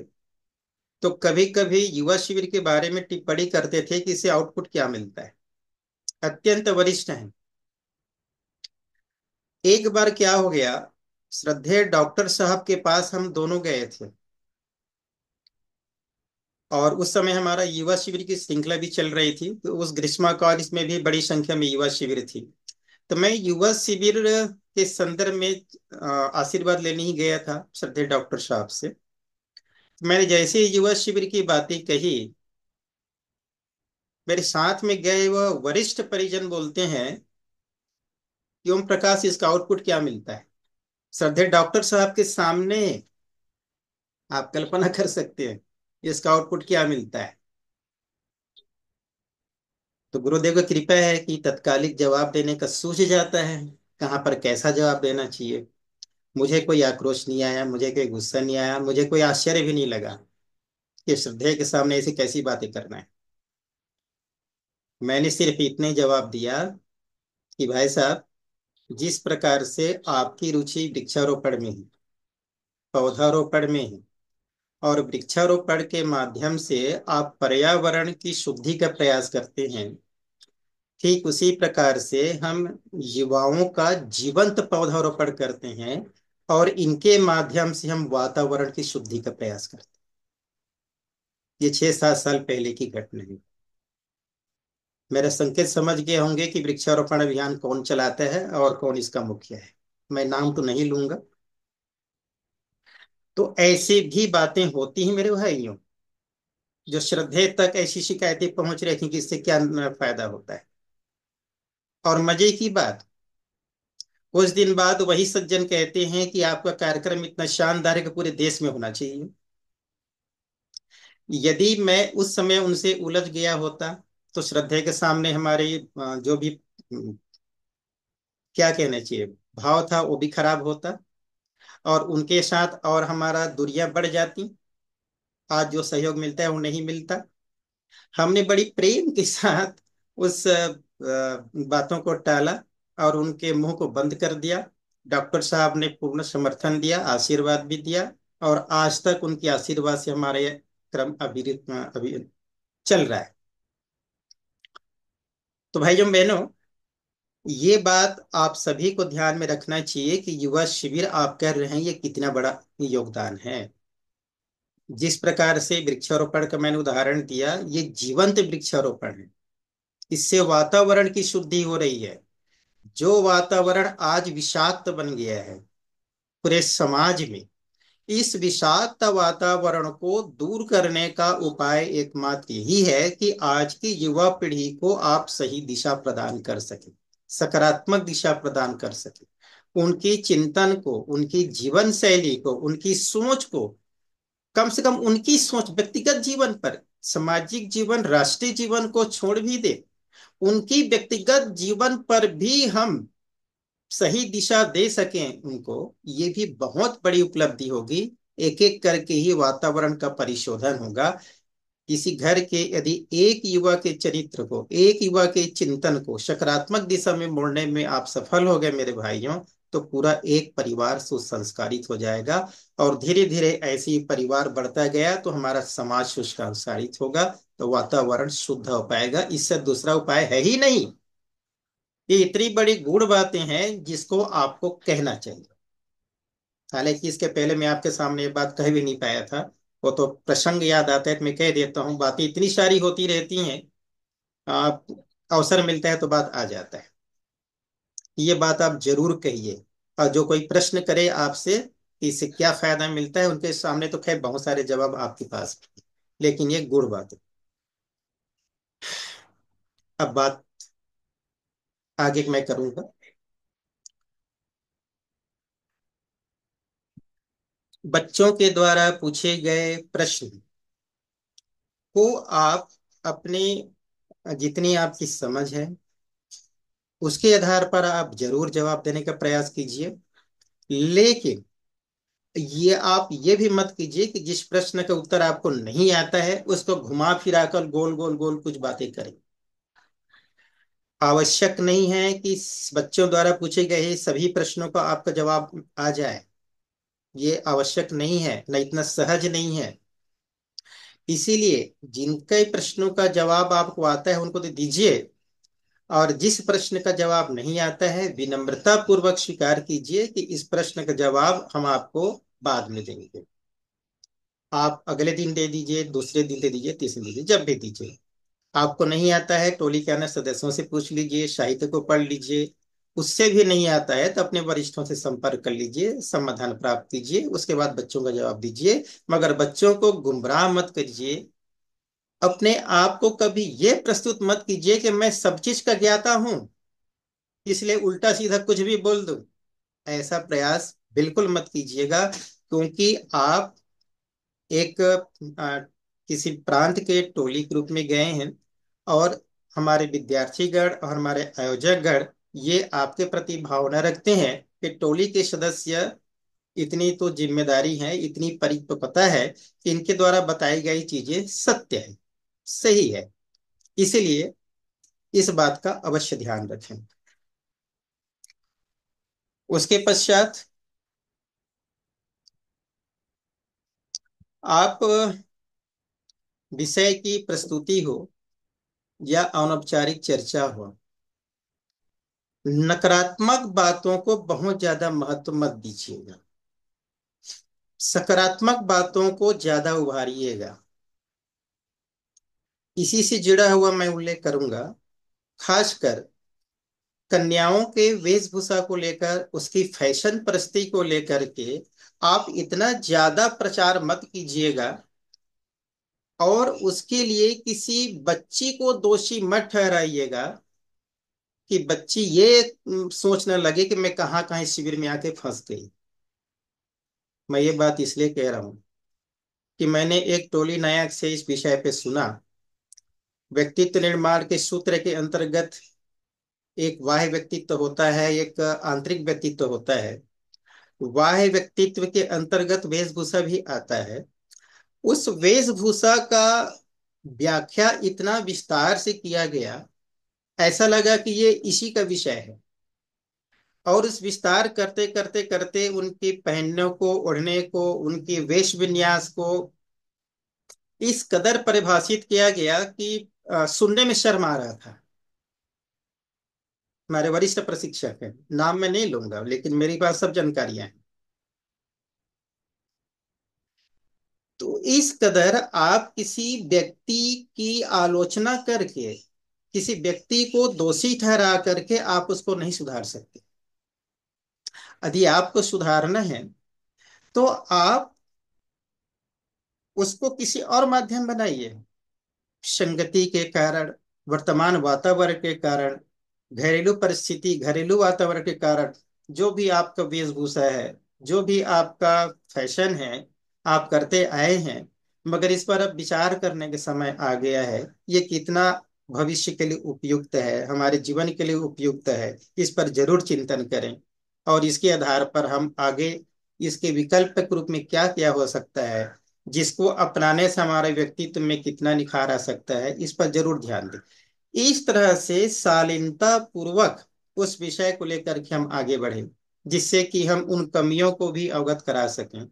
तो कभी कभी युवा शिविर के बारे में टिप्पणी करते थे कि इससे आउटपुट क्या मिलता है। अत्यंत वरिष्ठ हैं। एक बार क्या हो गया, श्रद्धेय डॉक्टर साहब के पास हम दोनों गए थे, और उस समय हमारा युवा शिविर की श्रृंखला भी चल रही थी, तो उस ग्रीष्मकाल इसमें भी बड़ी संख्या में युवा शिविर थी। तो मैं युवा शिविर के संदर्भ में आशीर्वाद लेने ही गया था श्रद्धेय डॉक्टर साहब से। मैंने जैसे ही युवा शिविर की बातें कही, मेरे साथ में गए वह वरिष्ठ परिजन बोलते हैं कि ओम प्रकाश, इसका आउटपुट क्या मिलता है। श्रद्धेय डॉक्टर साहब के सामने आप कल्पना कर सकते हैं इसका आउटपुट क्या मिलता है। तो गुरुदेव की कृपा है कि तत्कालिक जवाब देने का सूझ जाता है कहाँ पर कैसा जवाब देना चाहिए। मुझे कोई आक्रोश नहीं आया, मुझे कोई गुस्सा नहीं आया, मुझे कोई आश्चर्य भी नहीं लगा कि श्रद्धेय के सामने ऐसी कैसी बातें करना है। मैंने सिर्फ इतने जवाब दिया कि भाई साहब, जिस प्रकार से आपकी रुचि वृक्षारोपण में है, पौधारोपण में है, और वृक्षारोपण के माध्यम से आप पर्यावरण की शुद्धि का प्रयास करते हैं, ठीक उसी प्रकार से हम युवाओं का जीवंत पौधारोपण करते हैं, और इनके माध्यम से हम वातावरण की शुद्धि का प्रयास करते हैं। ये 6-7 साल पहले की घटना है। मेरा संकेत समझ गए होंगे कि वृक्षारोपण अभियान कौन चलाता है और कौन इसका मुखिया है। मैं नाम तो नहीं लूंगा। तो ऐसी भी बातें होती हैं मेरे भाइयों, जो श्रद्धेय तक ऐसी शिकायतें पहुंच रही थी कि इससे क्या फायदा होता है। और मजे की बात, कुछ दिन बाद वही सज्जन कहते हैं कि आपका कार्यक्रम इतना शानदार है कि पूरे देश में होना चाहिए। यदि मैं उस समय उनसे उलझ गया होता, तो श्रद्धेय के सामने हमारे जो भी क्या कहना चाहिए भाव था, वो भी खराब होता, और उनके साथ और हमारा दूरियां बढ़ जाती। आज जो सहयोग मिलता है वो नहीं मिलता। हमने बड़ी प्रेम के साथ उस बातों को टाला और उनके मुंह को बंद कर दिया। डॉक्टर साहब ने पूर्ण समर्थन दिया, आशीर्वाद भी दिया, और आज तक उनके आशीर्वाद से हमारे क्रम अभी चल रहा है। तो भाइयों बहनों, ये बात आप सभी को ध्यान में रखना चाहिए कि युवा शिविर आप कर रहे हैं, ये कितना बड़ा योगदान है। जिस प्रकार से वृक्षारोपण का मैंने उदाहरण दिया, ये जीवंत वृक्षारोपण है। इससे वातावरण की शुद्धि हो रही है। जो वातावरण आज विषाक्त बन गया है पूरे समाज में, इस विषाक्त वातावरण को दूर करने का उपाय एकमात्र यही है कि आज की युवा पीढ़ी को आप सही दिशा प्रदान कर सके, सकारात्मक दिशा प्रदान कर सके, उनकी चिंतन को, उनकी जीवन शैली को, उनकी सोच को, कम से कम उनकी सोच व्यक्तिगत जीवन पर, सामाजिक जीवन, राष्ट्रीय जीवन को छोड़ भी दे, उनकी व्यक्तिगत जीवन पर भी हम सही दिशा दे सकें उनको, ये भी बहुत बड़ी उपलब्धि होगी। एक एक करके ही वातावरण का परिशोधन होगा। किसी घर के यदि एक युवा के चरित्र को, एक युवा के चिंतन को सकारात्मक दिशा में मोड़ने में आप सफल हो गए मेरे भाइयों, तो पूरा एक परिवार सुसंस्कारित हो जाएगा। और धीरे धीरे ऐसे ही परिवार बढ़ता गया तो हमारा समाज सुसंस्कारित होगा, तो वातावरण शुद्ध हो पाएगा। इससे दूसरा उपाय है ही नहीं। ये इतनी बड़ी गूढ़ बातें हैं जिसको आपको कहना चाहिए। हालांकि इसके पहले मैं आपके सामने ये बात कह भी नहीं पाया था। वो तो प्रसंग याद आता है तो मैं कह देता हूँ, बातें इतनी सारी होती रहती हैं। आप अवसर मिलता है तो बात आ जाता है। ये बात आप जरूर कहिए, और जो कोई प्रश्न करे आपसे कि इससे क्या फायदा मिलता है, उनके सामने तो खैर बहुत सारे जवाब आपके पास हैं। लेकिन ये गुड़ बात है। अब बात आगे मैं करूंगा। बच्चों के द्वारा पूछे गए प्रश्न को आप अपने, जितनी आपकी समझ है उसके आधार पर आप जरूर जवाब देने का प्रयास कीजिए। लेकिन ये आप ये भी मत कीजिए कि जिस प्रश्न का उत्तर आपको नहीं आता है उसको घुमा फिरा कर गोल गोल गोल कुछ बातें करें। आवश्यक नहीं है कि बच्चों द्वारा पूछे गए सभी प्रश्नों का आपका जवाब आ जाए। ये आवश्यक नहीं है, न इतना सहज नहीं है। इसीलिए जिनके प्रश्नों का जवाब आपको आता है उनको तो दीजिए, और जिस प्रश्न का जवाब नहीं आता है विनम्रता पूर्वक स्वीकार कीजिए कि इस प्रश्न का जवाब हम आपको बाद में देंगे। आप अगले दिन दे दीजिए, दूसरे दिन दे दीजिए, तीसरे दिन दीजिए, जब भी दीजिए। आपको नहीं आता है टोली के अन्य सदस्यों से पूछ लीजिए, साहित्य को पढ़ लीजिए। उससे भी नहीं आता है तो अपने वरिष्ठों से संपर्क कर लीजिए, समाधान प्राप्त कीजिए, उसके बाद बच्चों का जवाब दीजिए। मगर बच्चों को गुमराह मत करिए। अपने आप को कभी ये प्रस्तुत मत कीजिए कि मैं सब चीज का ज्ञाता हूं, इसलिए उल्टा सीधा कुछ भी बोल दूं। ऐसा प्रयास बिल्कुल मत कीजिएगा, क्योंकि आप एक किसी प्रांत के टोली ग्रुप में गए हैं, और हमारे विद्यार्थीगण और हमारे आयोजकगण ये आपके प्रति भावना रखते हैं कि टोली के सदस्य, इतनी तो जिम्मेदारी है, इतनी परिपक्वता है कि इनके द्वारा बताई गई चीजें सत्य है, सही है। इसीलिए इस बात का अवश्य ध्यान रखें। उसके पश्चात आप विषय की प्रस्तुति हो या अनौपचारिक चर्चा हो, नकारात्मक बातों को बहुत ज्यादा महत्व मत दीजिएगा। सकारात्मक बातों को ज्यादा उभारिएगा। इसी से जुड़ा हुआ मैं उल्लेख करूंगा, खासकर कन्याओं के वेशभूषा को लेकर, उसकी फैशन प्रस्ती को लेकर के आप इतना ज्यादा प्रचार मत कीजिएगा, और उसके लिए किसी बच्ची को दोषी मत ठहराइएगा कि बच्ची ये सोचने लगे कि मैं कहाँ कहाँ इस शिविर में आके फंस गई। मैं ये बात इसलिए कह रहा हूँ कि मैंने एक टोली नायक से इस विषय पे सुना। व्यक्तित्व निर्माण के सूत्र के अंतर्गत एक बाह्य व्यक्तित्व होता है, एक आंतरिक व्यक्तित्व होता है। बाह्य व्यक्तित्व के अंतर्गत वेशभूषा भी आता है। उस वेशभूषा का व्याख्या इतना विस्तार से किया गया, ऐसा लगा कि ये इसी का विषय है। और उस विस्तार करते करते करते उनकी पहनने को, ओढ़ने को, उनकी वेश विन्यास को इस कदर परिभाषित किया गया कि सुनने में शर्म आ रहा था। हमारे वरिष्ठ प्रशिक्षक हैं, नाम मैं नहीं लूंगा, लेकिन मेरे पास सब जानकारियां हैं। तो इस कदर आप किसी व्यक्ति की आलोचना करके, किसी व्यक्ति को दोषी ठहरा करके आप उसको नहीं सुधार सकते। यदि आपको सुधारना है तो आप उसको किसी और माध्यम बनाइए। संगति के कारण, वर्तमान वातावरण के कारण, घरेलू परिस्थिति, घरेलू वातावरण के कारण, जो भी आपका वेशभूषा है, जो भी आपका फैशन है, आप करते आए हैं, मगर इस पर अब विचार करने का समय आ गया है। ये कितना भविष्य के लिए उपयुक्त है, हमारे जीवन के लिए उपयुक्त है, इस पर जरूर चिंतन करें। और इसके आधार पर हम आगे इसके विकल्प के रूप में क्या क्या हो सकता है, जिसको अपनाने से हमारे व्यक्तित्व में कितना निखार आ सकता है, इस पर जरूर ध्यान दें। इस तरह से शालीनता पूर्वक उस विषय को लेकर के हम आगे बढ़ें, जिससे कि हम उन कमियों को भी अवगत करा सकें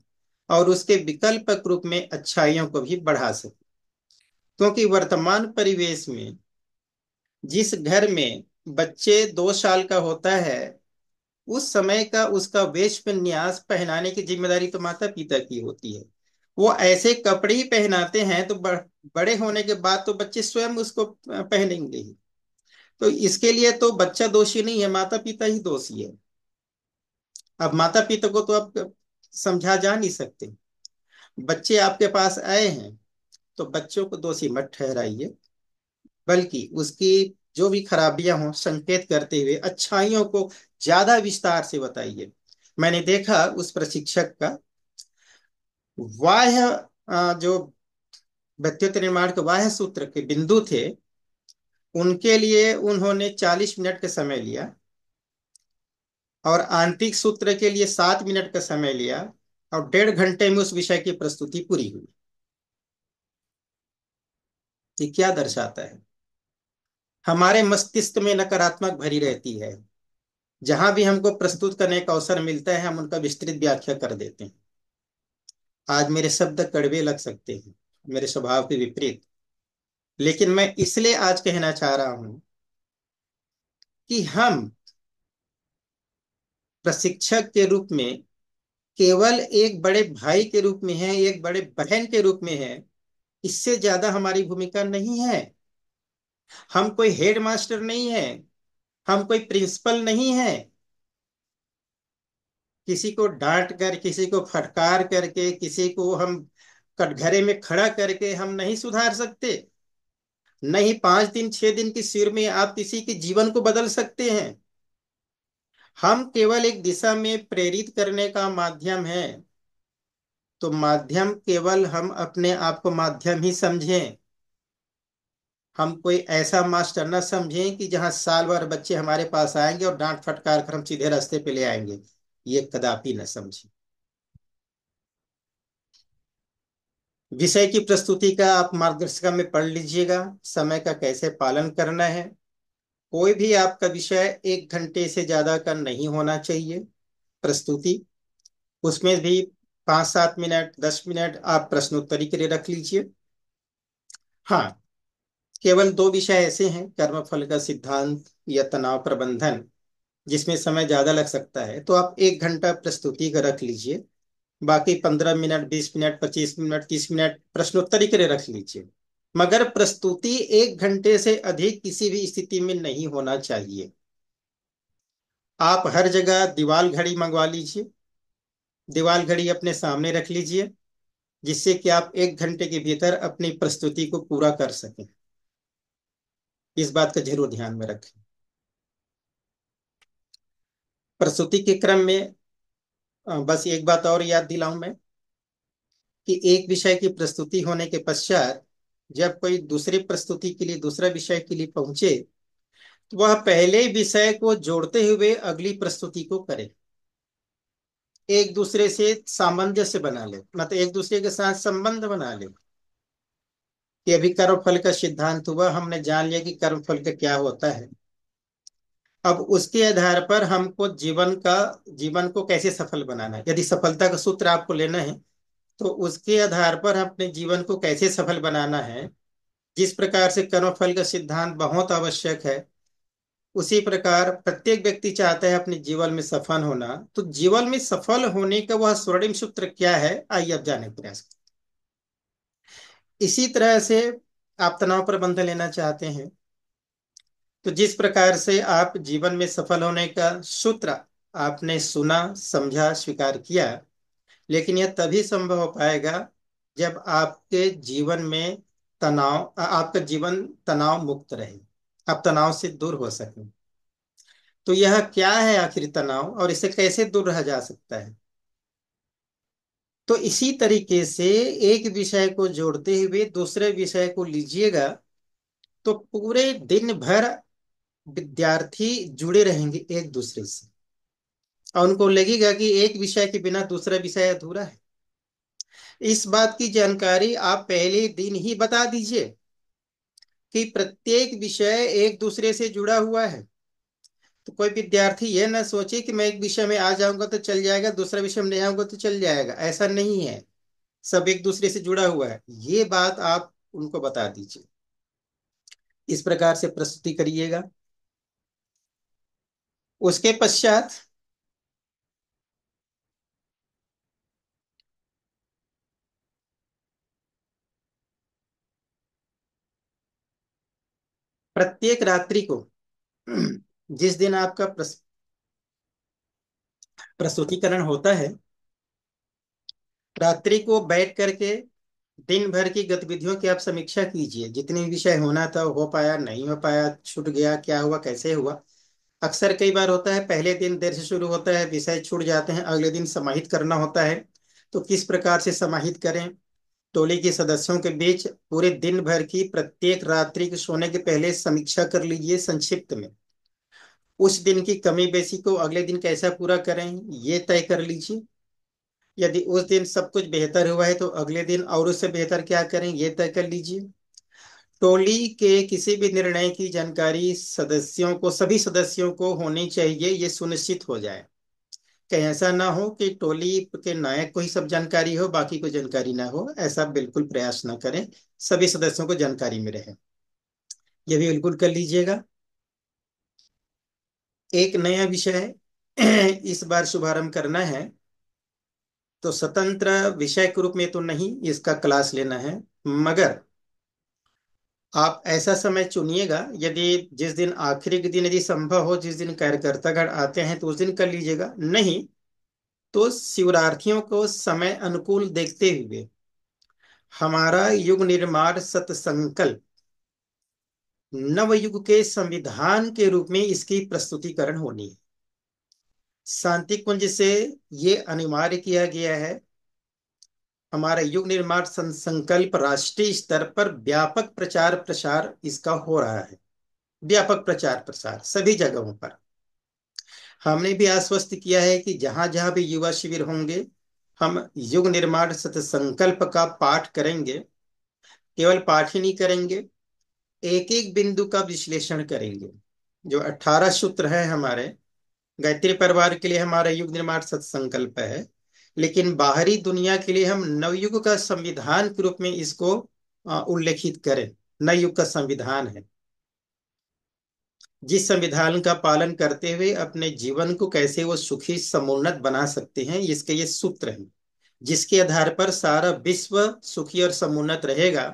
और उसके विकल्प के रूप में अच्छाइयों को भी बढ़ा सकें। क्योंकि वर्तमान परिवेश में जिस घर में बच्चे 2 साल का होता है, उस समय का उसका वेश विन्यास पहनाने की जिम्मेदारी तो माता पिता की होती है। वो ऐसे कपड़े ही पहनाते हैं तो बड़े होने के बाद तो बच्चे स्वयं उसको पहनेंगे ही। तो इसके लिए तो बच्चा दोषी नहीं है, माता पिता ही दोषी है। अब माता पिता को तो अब समझा जा नहीं सकते। बच्चे आपके पास आए हैं तो बच्चों को दोषी मत ठहराइए, बल्कि उसकी जो भी खराबियां हों संकेत करते हुए अच्छाइयों को ज्यादा विस्तार से बताइए। मैंने देखा उस प्रशिक्षक का बाह्य जो व्यक्तित्व निर्माण के बाह्य सूत्र के बिंदु थे, उनके लिए उन्होंने 40 मिनट का समय लिया, और आंतरिक सूत्र के लिए 7 मिनट का समय लिया, और 1.5 घंटे में उस विषय की प्रस्तुति पूरी हुई। ये क्या दर्शाता है? हमारे मस्तिष्क में नकारात्मक भरी रहती है। जहां भी हमको प्रस्तुत करने का अवसर मिलता है हम उनका विस्तृत व्याख्या कर देते हैं। आज मेरे शब्द कड़वे लग सकते हैं, मेरे स्वभाव के विपरीत, लेकिन मैं इसलिए आज कहना चाह रहा हूं कि हम प्रशिक्षक के रूप में केवल एक बड़े भाई के रूप में हैं, एक बड़े बहन के रूप में हैं। इससे ज्यादा हमारी भूमिका नहीं है। हम कोई हेड मास्टर नहीं है, हम कोई प्रिंसिपल नहीं है। किसी को डांट कर, किसी को फटकार करके, किसी को हम कटघरे में खड़ा करके हम नहीं सुधार सकते। नहीं 5 दिन 6 दिन की सिर में आप किसी के जीवन को बदल सकते हैं। हम केवल एक दिशा में प्रेरित करने का माध्यम है। तो माध्यम केवल हम अपने आप को माध्यम ही समझें। हम कोई ऐसा मास्टर न समझें कि जहां साल भर बच्चे हमारे पास आएंगे और डांट फटकार कर हम सीधे रास्ते पे ले आएंगे। ये कदापि न समझें। विषय की प्रस्तुति का आप मार्गदर्शिका में पढ़ लीजिएगा, समय का कैसे पालन करना है। कोई भी आपका विषय 1 घंटे से ज्यादा का नहीं होना चाहिए प्रस्तुति। उसमें भी 5 7 मिनट 10 मिनट आप प्रश्नोत्तरी के लिए रख लीजिए। हाँ, केवल 2 विषय ऐसे हैं, कर्मफल का सिद्धांत या तनाव प्रबंधन, जिसमें समय ज्यादा लग सकता है, तो आप 1 घंटा प्रस्तुति का रख लीजिए। बाकी 15 मिनट 20 मिनट 25 मिनट 30 मिनट प्रश्नोत्तरी के लिए रख लीजिए। मगर प्रस्तुति 1 घंटे से अधिक किसी भी स्थिति में नहीं होना चाहिए। आप हर जगह दीवार घड़ी मंगवा लीजिए, दीवार घड़ी अपने सामने रख लीजिए, जिससे कि आप 1 घंटे के भीतर अपनी प्रस्तुति को पूरा कर सकें। इस बात का जरूर ध्यान में रखें। प्रस्तुति के क्रम में बस एक बात और याद दिलाऊं मैं, कि एक विषय की प्रस्तुति होने के पश्चात जब कोई दूसरी प्रस्तुति के लिए, दूसरा विषय के लिए पहुंचे, तो वह पहले विषय को जोड़ते हुए अगली प्रस्तुति को करे। एक दूसरे से सामंजस्य बना ले, मतलब एक दूसरे के साथ संबंध बना ले। कि अभी कर्मफल का सिद्धांत हुआ, हमने जान लिया कि कर्मफल का क्या होता है। अब उसके आधार पर हमको जीवन को कैसे सफल बनाना है। यदि सफलता का सूत्र आपको लेना है तो उसके आधार पर अपने जीवन को कैसे सफल बनाना है। जिस प्रकार से कर्मफल का सिद्धांत बहुत आवश्यक है, उसी प्रकार प्रत्येक व्यक्ति चाहता है अपने जीवन में सफल होना। तो जीवन में सफल होने का वह स्वर्णिम सूत्र क्या है, आइए अब जानने का प्रयास करें। इसी तरह से आप तनाव प्रबंधन लेना चाहते हैं, तो जिस प्रकार से आप जीवन में सफल होने का सूत्र आपने सुना, समझा, स्वीकार किया, लेकिन यह तभी संभव हो पाएगा जब आपके जीवन में आपका जीवन तनाव मुक्त रहे, आप तनाव से दूर हो सकें। तो यह क्या है आखिर तनाव, और इसे कैसे दूर रहा जा सकता है? तो इसी तरीके से एक विषय को जोड़ते हुए दूसरे विषय को लीजिएगा, तो पूरे दिन भर विद्यार्थी जुड़े रहेंगे एक दूसरे से, और उनको लगेगा कि एक विषय के बिना दूसरा विषय अधूरा है। इस बात की जानकारी आप पहले दिन ही बता दीजिए कि प्रत्येक विषय एक दूसरे से जुड़ा हुआ है। तो कोई विद्यार्थी यह ना सोचे कि मैं एक विषय में आ जाऊंगा तो चल जाएगा, दूसरा विषय में नहीं आऊंगा तो चल जाएगा। ऐसा नहीं है, सब एक दूसरे से जुड़ा हुआ है, ये बात आप उनको बता दीजिए। इस प्रकार से प्रस्तुति करिएगा। उसके पश्चात प्रत्येक रात्रि को जिस दिन आपका प्रस्तुतिकरण होता है, रात्रि को बैठ करके दिन भर की गतिविधियों की आप समीक्षा कीजिए। जितने विषय होना था हो पाया, नहीं हो पाया, छूट गया, क्या हुआ, कैसे हुआ। अक्सर कई बार होता है पहले दिन देर से शुरू होता है, विषय छूट जाते हैं, अगले दिन समाहित करना होता है। तो किस प्रकार से समाहित करें। टोली के सदस्यों के बीच पूरे दिन भर की प्रत्येक रात्रि के सोने के पहले समीक्षा कर लीजिए संक्षिप्त में। उस दिन की कमी बेसी को अगले दिन कैसा पूरा करें, ये तय कर लीजिए। यदि उस दिन सब कुछ बेहतर हुआ है तो अगले दिन और उससे बेहतर क्या करें, ये तय कर लीजिए। टोली के किसी भी निर्णय की जानकारी सदस्यों को, सभी सदस्यों को होनी चाहिए, ये सुनिश्चित हो जाए। कहीं ऐसा ना हो कि टोली के नायक को ही सब जानकारी हो, बाकी को जानकारी ना हो, ऐसा बिल्कुल प्रयास ना करें। सभी सदस्यों को जानकारी में रहे, ये भी बिल्कुल कर लीजिएगा। एक नया विषय इस बार शुभारंभ करना है, तो स्वतंत्र विषय के रूप में तो नहीं इसका क्लास लेना है, मगर आप ऐसा समय चुनिएगा, यदि जिस दिन आखिरी के दिन यदि संभव हो, जिस दिन कार्यकर्तागण आते हैं तो उस दिन कर लीजिएगा, नहीं तो शिवरार्थियों को समय अनुकूल देखते हुए हमारा युग निर्माण सतसंकल्प नवयुग के संविधान के रूप में इसकी प्रस्तुतिकरण होनी है। शांति कुंज से ये अनिवार्य किया गया है। हमारा युग निर्माण संकल्प राष्ट्रीय स्तर पर व्यापक प्रचार प्रसार इसका हो रहा है। व्यापक प्रचार प्रसार सभी जगहों पर। हमने भी आश्वस्त किया है कि जहां जहां भी युवा शिविर होंगे, हम युग निर्माण संकल्प का पाठ करेंगे। केवल पाठ ही नहीं करेंगे, एक एक बिंदु का विश्लेषण करेंगे। जो 18 सूत्र है हमारे गायत्री परिवार के लिए हमारा युग निर्माण सत्संकल्प है, लेकिन बाहरी दुनिया के लिए हम नवयुग का संविधान के रूप में इसको उल्लेखित करें। नवयुग का संविधान है, जिस संविधान का पालन करते हुए अपने जीवन को कैसे वो सुखी समुन्नत बना सकते हैं, इसके ये सूत्र हैं, जिसके आधार पर सारा विश्व सुखी और समुन्नत रहेगा।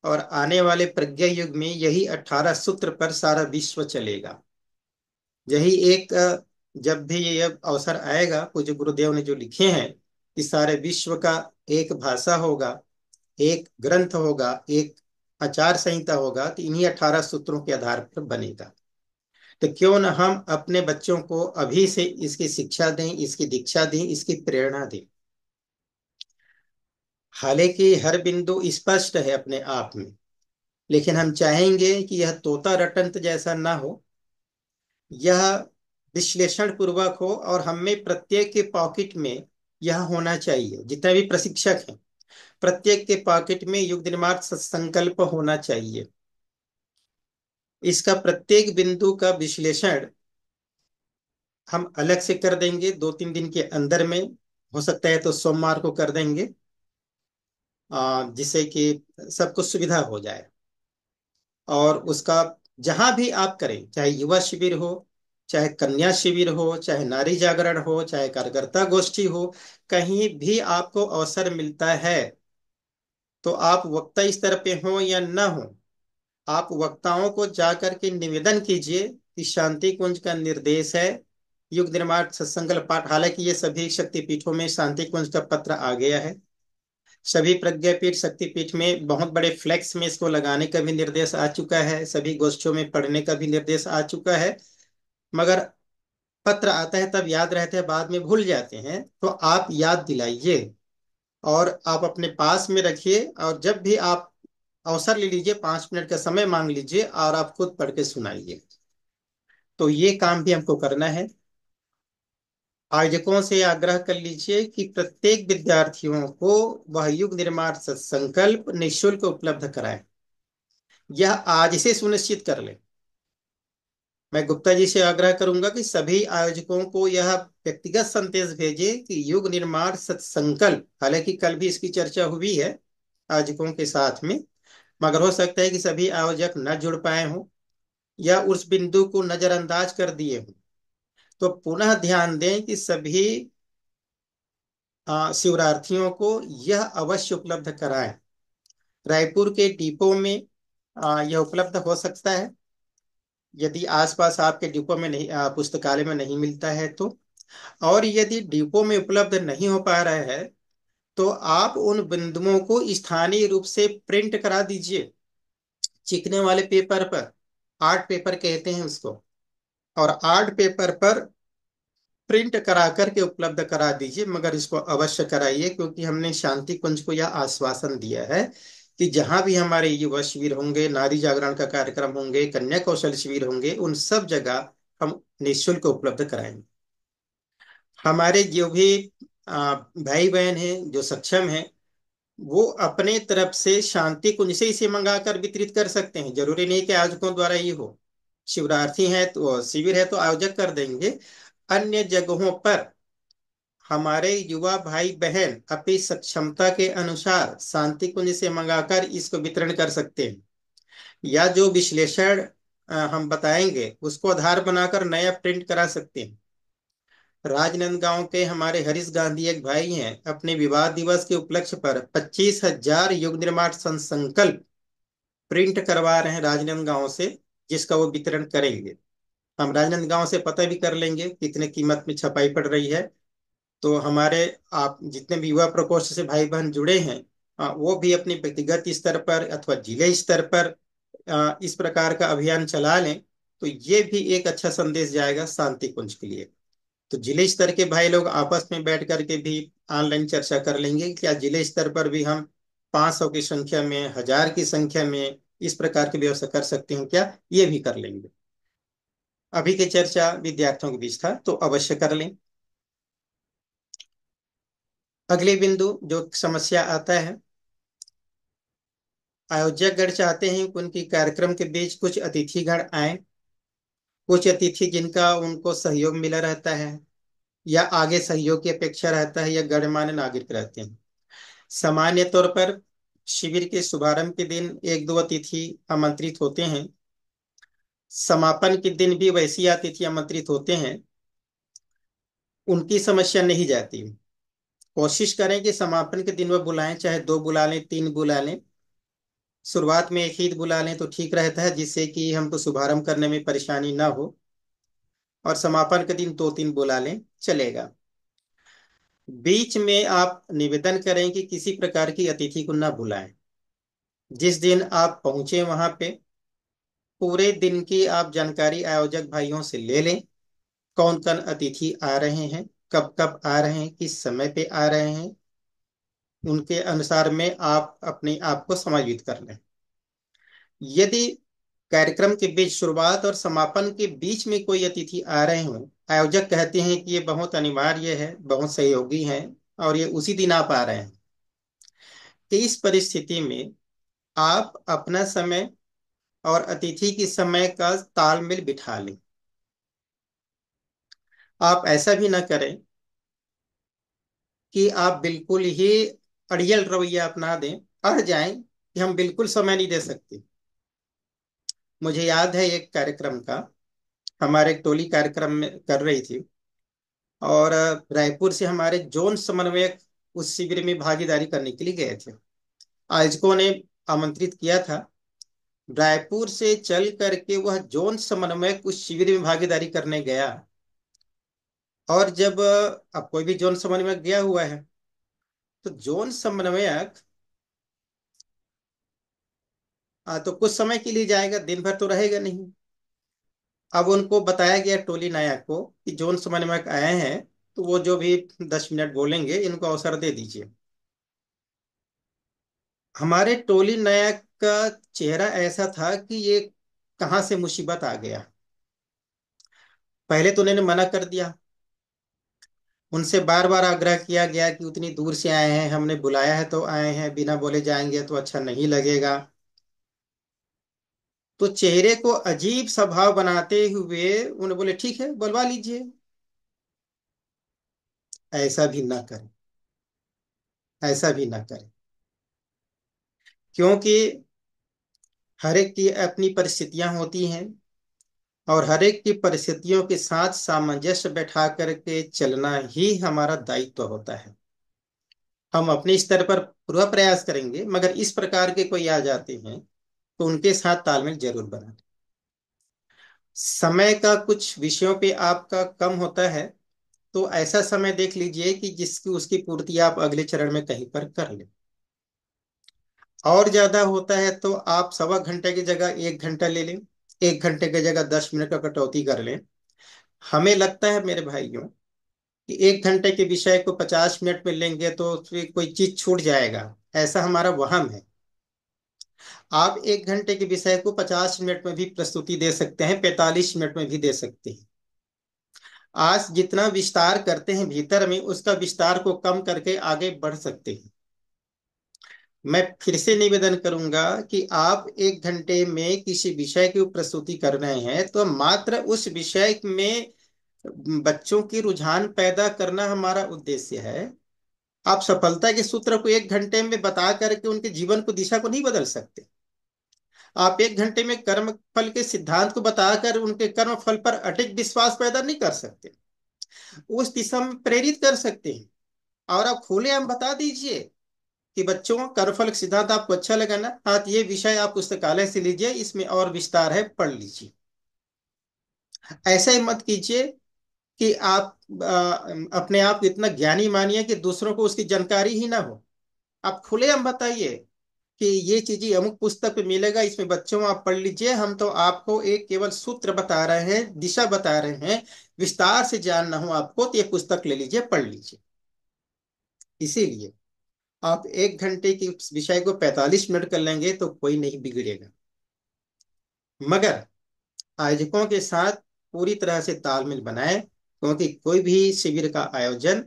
और आने वाले प्रज्ञा युग में यही 18 सूत्र पर सारा विश्व चलेगा। यही एक जब भी ये अवसर आएगा, पूज्य गुरुदेव ने जो लिखे हैं कि सारे विश्व का एक भाषा होगा, एक ग्रंथ होगा, एक आचार संहिता होगा, तो इन्हीं 18 सूत्रों के आधार पर बनेगा। तो क्यों न हम अपने बच्चों को अभी से इसकी शिक्षा दें, इसकी दीक्षा दें, इसकी प्रेरणा दें। हालांकि हर बिंदु स्पष्ट है अपने आप में, लेकिन हम चाहेंगे कि यह तोता रटंत जैसा ना हो, यह विश्लेषण पूर्वक हो, और हमें प्रत्येक के पॉकेट में यह होना चाहिए। जितने भी प्रशिक्षक हैं, प्रत्येक के पॉकेट में युग निर्माण संकल्प होना चाहिए। इसका प्रत्येक बिंदु का विश्लेषण हम अलग से कर देंगे 2-3 दिन के अंदर में। हो सकता है तो सोमवार को कर देंगे, जिससे कि सबको सुविधा हो जाए। और उसका जहां भी आप करें, चाहे युवा शिविर हो, चाहे कन्या शिविर हो, चाहे नारी जागरण हो, चाहे कार्यकर्ता गोष्ठी हो, कहीं भी आपको अवसर मिलता है तो आप वक्ता स्तर पे हो या ना हो, आप वक्ताओं को जाकर के निवेदन कीजिए कि शांति कुंज का निर्देश है युग निर्माण सत्संकल्प पाठ। हालांकि ये सभी शक्तिपीठों में शांति कुंज का पत्र आ गया है, सभी प्रज्ञापीठ शक्तिपीठ में बहुत बड़े फ्लेक्स में इसको लगाने का भी निर्देश आ चुका है, सभी गोष्ठियों में पढ़ने का भी निर्देश आ चुका है। मगर पत्र आता है तब याद रहते हैं, बाद में भूल जाते हैं, तो आप याद दिलाइए और आप अपने पास में रखिए। और जब भी आप अवसर ले लीजिए, 5 मिनट का समय मांग लीजिए और आप खुद पढ़ के सुनाइए। तो ये काम भी हमको करना है। आयोजकों से आग्रह कर लीजिए कि प्रत्येक विद्यार्थियों को वह युग निर्माण संकल्प निःशुल्क उपलब्ध कराएं। यह आज से सुनिश्चित कर ले। मैं गुप्ता जी से आग्रह करूंगा कि सभी आयोजकों को यह व्यक्तिगत संदेश भेजे कि युग निर्माण सत्संकल्प, हालांकि कल भी इसकी चर्चा हुई है आयोजकों के साथ में, मगर हो सकता है कि सभी आयोजक न जुड़ पाए हों या उस बिंदु को नजरअंदाज कर दिए हों। तो पुनः ध्यान दें कि सभी शिवरार्थियों को यह अवश्य उपलब्ध कराएं। रायपुर के डिपो में यह उपलब्ध हो सकता है, यदि आसपास आपके डिपो में नहीं, पुस्तकालय में नहीं मिलता है तो। और यदि डिपो में उपलब्ध नहीं हो पा रहा है तो आप उन बिंदुओं को स्थानीय रूप से प्रिंट करा दीजिए चिकने वाले पेपर पर। आर्ट पेपर कहते हैं उसको। और आर्ट पेपर पर प्रिंट करा करके उपलब्ध करा दीजिए, मगर इसको अवश्य कराइए, क्योंकि हमने शांति कुंज को यह आश्वासन दिया है कि जहां भी हमारे युवा शिविर होंगे, नारी जागरण का कार्यक्रम होंगे, कन्या कौशल शिविर होंगे, उन सब जगह हम निःशुल्क उपलब्ध कराएंगे। हमारे जो भी भाई बहन हैं जो सक्षम हैं, वो अपने तरफ से शांति कुंज से इसे मंगाकर वितरित कर सकते हैं। जरूरी नहीं कि आयोजकों द्वारा ही हो। शिवरार्थी है तो शिविर है तो आयोजक कर देंगे। अन्य जगहों पर हमारे युवा भाई बहन अपनी सक्षमता के अनुसार शांति कुंज से मंगाकर इसको वितरण कर सकते हैं। या जो विश्लेषण हम बताएंगे उसको आधार बनाकर नया प्रिंट करा सकते हैं। राजनांदगांव के हमारे हरीश गांधी एक भाई हैं, अपने विवाह दिवस के उपलक्ष्य पर 25,000 युग निर्माण संकल्प प्रिंट करवा रहे हैं राजनांदगांव से, जिसका वो वितरण करेंगे। हम राजनांदगांव से पता भी कर लेंगे कितने कीमत में छपाई पड़ रही है। तो हमारे आप जितने भी युवा प्रकोष्ठ से भाई बहन जुड़े हैं, वो भी अपने व्यक्तिगत स्तर पर अथवा जिले स्तर पर इस प्रकार का अभियान चला लें, तो ये भी एक अच्छा संदेश जाएगा शांति कुंज के लिए। तो जिले स्तर के भाई लोग आपस में बैठ करके भी ऑनलाइन चर्चा कर लेंगे, क्या जिले स्तर पर भी हम 500 की संख्या में, 1000 की संख्या में इस प्रकार की व्यवस्था कर सकते हैं क्या, ये भी कर लेंगे। अभी की चर्चा विद्यार्थियों के बीच था तो अवश्य कर लें। अगले बिंदु जो समस्या आता है, आयोजक गण चाहते हैं कि उनकी कार्यक्रम के बीच कुछ अतिथिगण आए। कुछ अतिथि जिनका उनको सहयोग मिला रहता है या आगे सहयोग की अपेक्षा रहता है या गणमान्य नागरिक रहते हैं। सामान्य तौर पर शिविर के शुभारंभ के दिन एक दो अतिथि आमंत्रित होते हैं। समापन के दिन भी वैसी अतिथि आमंत्रित होते हैं। उनकी समस्या नहीं जाती। कोशिश करें कि समापन के दिन वह बुलाएं, चाहे दो बुला लें, तीन बुला लें। शुरुआत में एक ही बुला लें तो ठीक रहता है, जिससे कि हमको शुभारंभ करने में परेशानी ना हो। और समापन के दिन दो तीन बुला लें, चलेगा। बीच में आप निवेदन करें कि किसी प्रकार की अतिथि को ना बुलाएं। जिस दिन आप पहुंचे वहां पे पूरे दिन की आप जानकारी आयोजक भाइयों से ले लें। कौन कौन अतिथि आ रहे हैं, कब कब आ रहे हैं, किस समय पे आ रहे हैं, उनके अनुसार में आप अपने आप को समायोजित कर लें। यदि कार्यक्रम के बीच, शुरुआत और समापन के बीच में कोई अतिथि आ रहे हों, आयोजक कहते हैं कि ये बहुत अनिवार्य है, बहुत सहयोगी हैं और ये उसी दिन आप आ रहे हैं, तो इस परिस्थिति में आप अपना समय और अतिथि की समय का तालमेल बिठा लें। आप ऐसा भी ना करें कि आप बिल्कुल ही अड़ियल रवैया अपना दें, अड़ जाएं कि हम बिल्कुल समय नहीं दे सकते। मुझे याद है एक कार्यक्रम का, हमारे एक टोली कार्यक्रम में कर रही थी और रायपुर से हमारे जोन समन्वयक उस शिविर में भागीदारी करने के लिए गए थे। आयोजकों ने आमंत्रित किया था। रायपुर से चल करके वह जोन समन्वयक उस शिविर में भागीदारी करने गया। और जब अब कोई भी जोन समन्वयक गया हुआ है, तो जोन समन्वयक तो कुछ समय के लिए जाएगा, दिन भर तो रहेगा नहीं। अब उनको बताया गया टोली नायक को कि जोन समन्वयक आए हैं, तो वो जो भी 10 मिनट बोलेंगे इनको अवसर दे दीजिए। हमारे टोली नायक का चेहरा ऐसा था कि ये कहाँ से मुसीबत आ गया। पहले तो उन्होंने मना कर दिया। उनसे बार बार आग्रह किया गया कि उतनी दूर से आए हैं, हमने बुलाया है तो आए हैं, बिना बोले जाएंगे तो अच्छा नहीं लगेगा। तो चेहरे को अजीब सा भाव बनाते हुए उन्होंने बोले ठीक है बुलवा लीजिए। ऐसा भी ना करें, ऐसा भी ना करें, क्योंकि हर एक की अपनी परिस्थितियां होती हैं और हर एक की परिस्थितियों के साथ सामंजस्य बैठा करके चलना ही हमारा दायित्व होता है। हम अपने स्तर पर पूरा प्रयास करेंगे, मगर इस प्रकार के कोई आ जाते हैं तो उनके साथ तालमेल जरूर बनाए। समय का कुछ विषयों पे आपका कम होता है, तो ऐसा समय देख लीजिए कि जिसकी उसकी पूर्ति आप अगले चरण में कहीं पर कर लें। और ज्यादा होता है तो आप 1.25 घंटे की जगह 1 घंटा ले लें, 1 घंटे की जगह 10 मिनट का कटौती कर लें। हमें लगता है मेरे भाइयों कि 1 घंटे के विषय को 50 मिनट में लेंगे तो उसमें कोई चीज छूट जाएगा, ऐसा हमारा वहम है। आप 1 घंटे के विषय को 50 मिनट में भी प्रस्तुति दे सकते हैं, 45 मिनट में भी दे सकते हैं। आज जितना विस्तार करते हैं भीतर में, उसका विस्तार को कम करके आगे बढ़ सकते हैं। मैं फिर से निवेदन करूंगा कि आप 1 घंटे में किसी विषय की प्रस्तुति कर रहे हैं तो मात्र उस विषय में बच्चों की रुझान पैदा करना हमारा उद्देश्य है। आप सफलता के सूत्र को 1 घंटे में बता करके उनके जीवन को, दिशा को नहीं बदल सकते। आप 1 घंटे में कर्म फल के सिद्धांत को बताकर उनके कर्म फल पर अटूट विश्वास पैदा नहीं कर सकते। उस दिशा में प्रेरित कर सकते हैं। और आप खुले हम बता दीजिए कि बच्चों, कर्मफल सिद्धांत आपको अच्छा लगा ना, हाँ तो ये विषय आप पुस्तकालय से लीजिए, इसमें और विस्तार है, पढ़ लीजिए। ऐसा ही मत कीजिए कि आप अपने आप को इतना ज्ञानी मानिए कि दूसरों को उसकी जानकारी ही ना हो। आप खुले हम बताइए कि ये चीजें अमुक पुस्तक पे मिलेगा, इसमें बच्चों आप पढ़ लीजिए, हम तो आपको एक केवल सूत्र बता रहे हैं, दिशा बता रहे हैं। विस्तार से जानना हो आपको तो ये पुस्तक ले लीजिए, पढ़ लीजिए। इसीलिए आप 1 घंटे की विषय को 45 मिनट कर लेंगे तो कोई नहीं बिगड़ेगा। मगर आयोजकों के साथ पूरी तरह से तालमेल बनाएं, क्योंकि कोई भी शिविर का आयोजन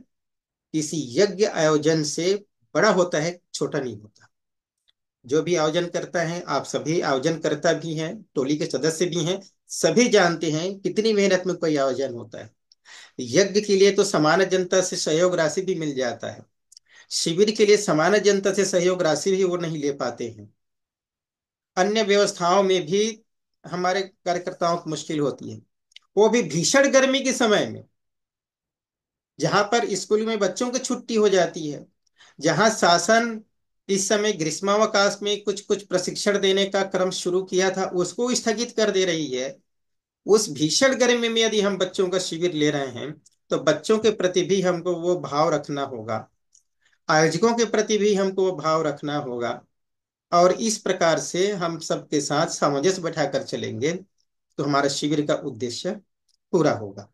किसी यज्ञ आयोजन से बड़ा होता है, छोटा नहीं होता। जो भी आयोजन करता है, आप सभी आयोजन करता भी हैं, टोली के सदस्य भी हैं, सभी जानते हैं कितनी मेहनत में कोई आयोजन होता है। यज्ञ के लिए तो सामान्य जनता से सहयोग राशि भी मिल जाता है, शिविर के लिए सामान्य जनता से सहयोग राशि भी वो नहीं ले पाते हैं। अन्य व्यवस्थाओं में भी हमारे कार्यकर्ताओं को मुश्किल होती है, वो भी भीषण गर्मी के समय में, जहां पर स्कूल में बच्चों की छुट्टी हो जाती है, जहां शासन इस समय ग्रीष्मावकाश में कुछ कुछ प्रशिक्षण देने का क्रम शुरू किया था, उसको स्थगित कर दे रही है। उस भीषण गर्मी में यदि हम बच्चों का शिविर ले रहे हैं तो बच्चों के प्रति भी हमको वो भाव रखना होगा, आयोजकों के प्रति भी हमको वो भाव रखना होगा। और इस प्रकार से हम सबके साथ सामंजस्य बैठाकर चलेंगे तो हमारा शिविर का उद्देश्य पूरा होगा।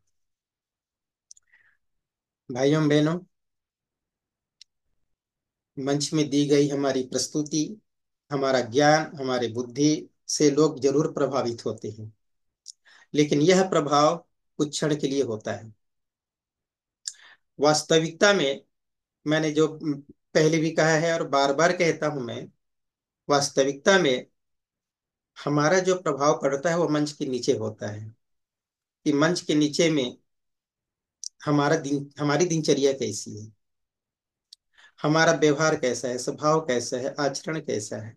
भाइयों बहनों, मंच में दी गई हमारी प्रस्तुति, हमारा ज्ञान, हमारे बुद्धि से लोग जरूर प्रभावित होते हैं, लेकिन यह प्रभाव कुछ क्षण के लिए होता है। वास्तविकता में मैंने जो पहले भी कहा है और बार बार कहता हूं मैं, वास्तविकता में हमारा जो प्रभाव पड़ता है वो मंच के नीचे होता है। कि मंच के नीचे में हमारी दिनचर्या कैसी है, हमारा व्यवहार कैसा है, स्वभाव कैसा है, आचरण कैसा है,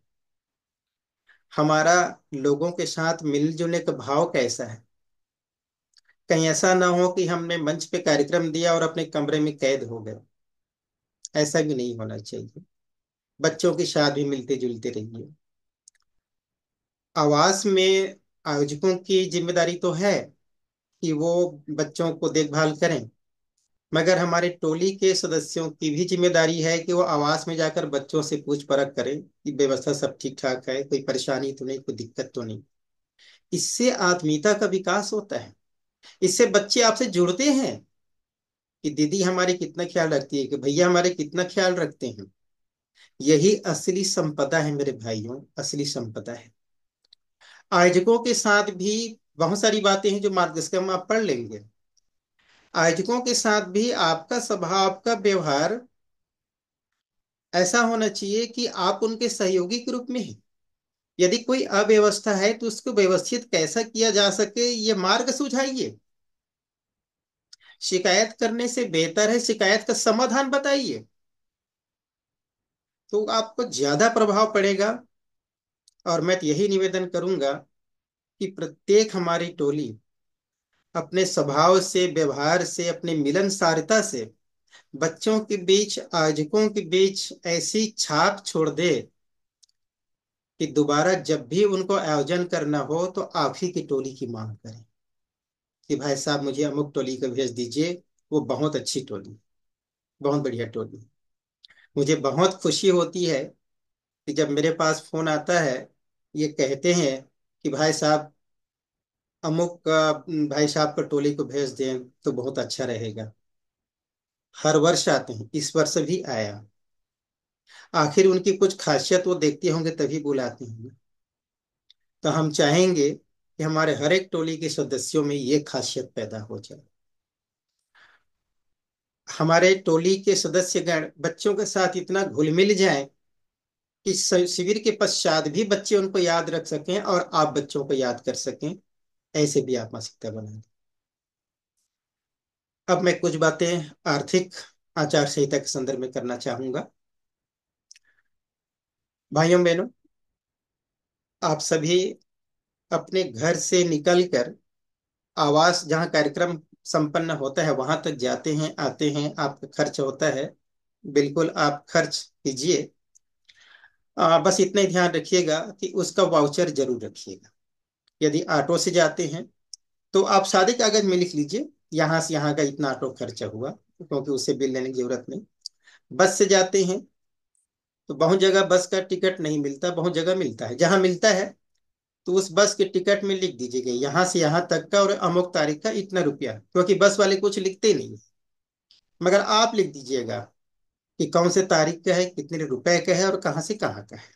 हमारा लोगों के साथ मिलजुलने का भाव कैसा है। कहीं ऐसा ना हो कि हमने मंच पे कार्यक्रम दिया और अपने कमरे में कैद हो गए, ऐसा भी नहीं होना चाहिए। बच्चों के साथ भी मिलते जुलते रहिए। आवास में आयोजकों की जिम्मेदारी तो है कि वो बच्चों को देखभाल करें, मगर हमारे टोली के सदस्यों की भी जिम्मेदारी है कि वो आवास में जाकर बच्चों से पूछ परख करें कि व्यवस्था सब ठीक ठाक है, कोई परेशानी तो नहीं, कोई दिक्कत तो नहीं। इससे आत्मीयता का विकास होता है, इससे बच्चे आपसे जुड़ते हैं कि दीदी हमारे कितना ख्याल रखती है, कि भैया हमारे कितना ख्याल रखते हैं। यही असली संपदा है मेरे भाइयों, असली संपदा है। आयोजकों के साथ भी बहुत सारी बातें हैं जो मार्गदर्शक आप पढ़ लेंगे। आयोजकों के साथ भी आपका स्वभाव, आपका व्यवहार ऐसा होना चाहिए कि आप उनके सहयोगी के रूप में हैं। यदि कोई अव्यवस्था है तो उसको व्यवस्थित कैसा किया जा सके, ये मार्ग सुझाइए। शिकायत करने से बेहतर है शिकायत का समाधान बताइए, तो आपको ज्यादा प्रभाव पड़ेगा। और मैं तो यही निवेदन करूंगा कि प्रत्येक हमारी टोली अपने स्वभाव से, व्यवहार से, अपने मिलनसारता से बच्चों के बीच, आयोजकों के बीच ऐसी छाप छोड़ दे कि दोबारा जब भी उनको आयोजन करना हो तो आप ही की टोली की मांग करें कि भाई साहब मुझे अमुक टोली को भेज दीजिए, वो बहुत अच्छी टोली, बहुत बढ़िया टोली। मुझे बहुत खुशी होती है कि जब मेरे पास फोन आता है, ये कहते हैं कि भाई साहब अमुक भाई साहब को टोली को भेज दें तो बहुत अच्छा रहेगा। हर वर्ष आते हैं, इस वर्ष भी आया। आखिर उनकी कुछ खासियत वो देखते होंगे तभी बुलाते हैं। तो हम चाहेंगे कि हमारे हर एक टोली के सदस्यों में ये खासियत पैदा हो जाए। हमारे टोली के सदस्यगण बच्चों के साथ इतना घुल मिल जाए कि शिविर के पश्चात भी बच्चे उनको याद रख सकें और आप बच्चों को याद कर सकें। ऐसे भी आप मानसिकता बनाएं। अब मैं कुछ बातें आर्थिक आचार संहिता के संदर्भ में करना चाहूंगा। भाइयों बहनों, आप सभी अपने घर से निकलकर आवास जहाँ कार्यक्रम संपन्न होता है वहां तक जाते हैं, आते हैं, आपका खर्च होता है। बिल्कुल आप खर्च कीजिए। बस इतना ही ध्यान रखिएगा कि उसका वाउचर जरूर रखिएगा। यदि ऑटो से जाते हैं तो आप सादे कागज में लिख लीजिए, यहाँ से यहाँ का इतना ऑटो खर्चा हुआ, क्योंकि उससे बिल लेने की जरूरत नहीं। बस से जाते हैं तो बहुत जगह बस का टिकट नहीं मिलता, बहुत जगह मिलता है। जहां मिलता है तो उस बस के टिकट में लिख दीजिएगा यहाँ से यहाँ तक का और अमुक तारीख का इतना रुपया, क्योंकि बस वाले कुछ लिखते नहीं। मगर आप लिख दीजिएगा कि कौन से तारीख का है, कितने रुपए का है और कहाँ से कहाँ का है।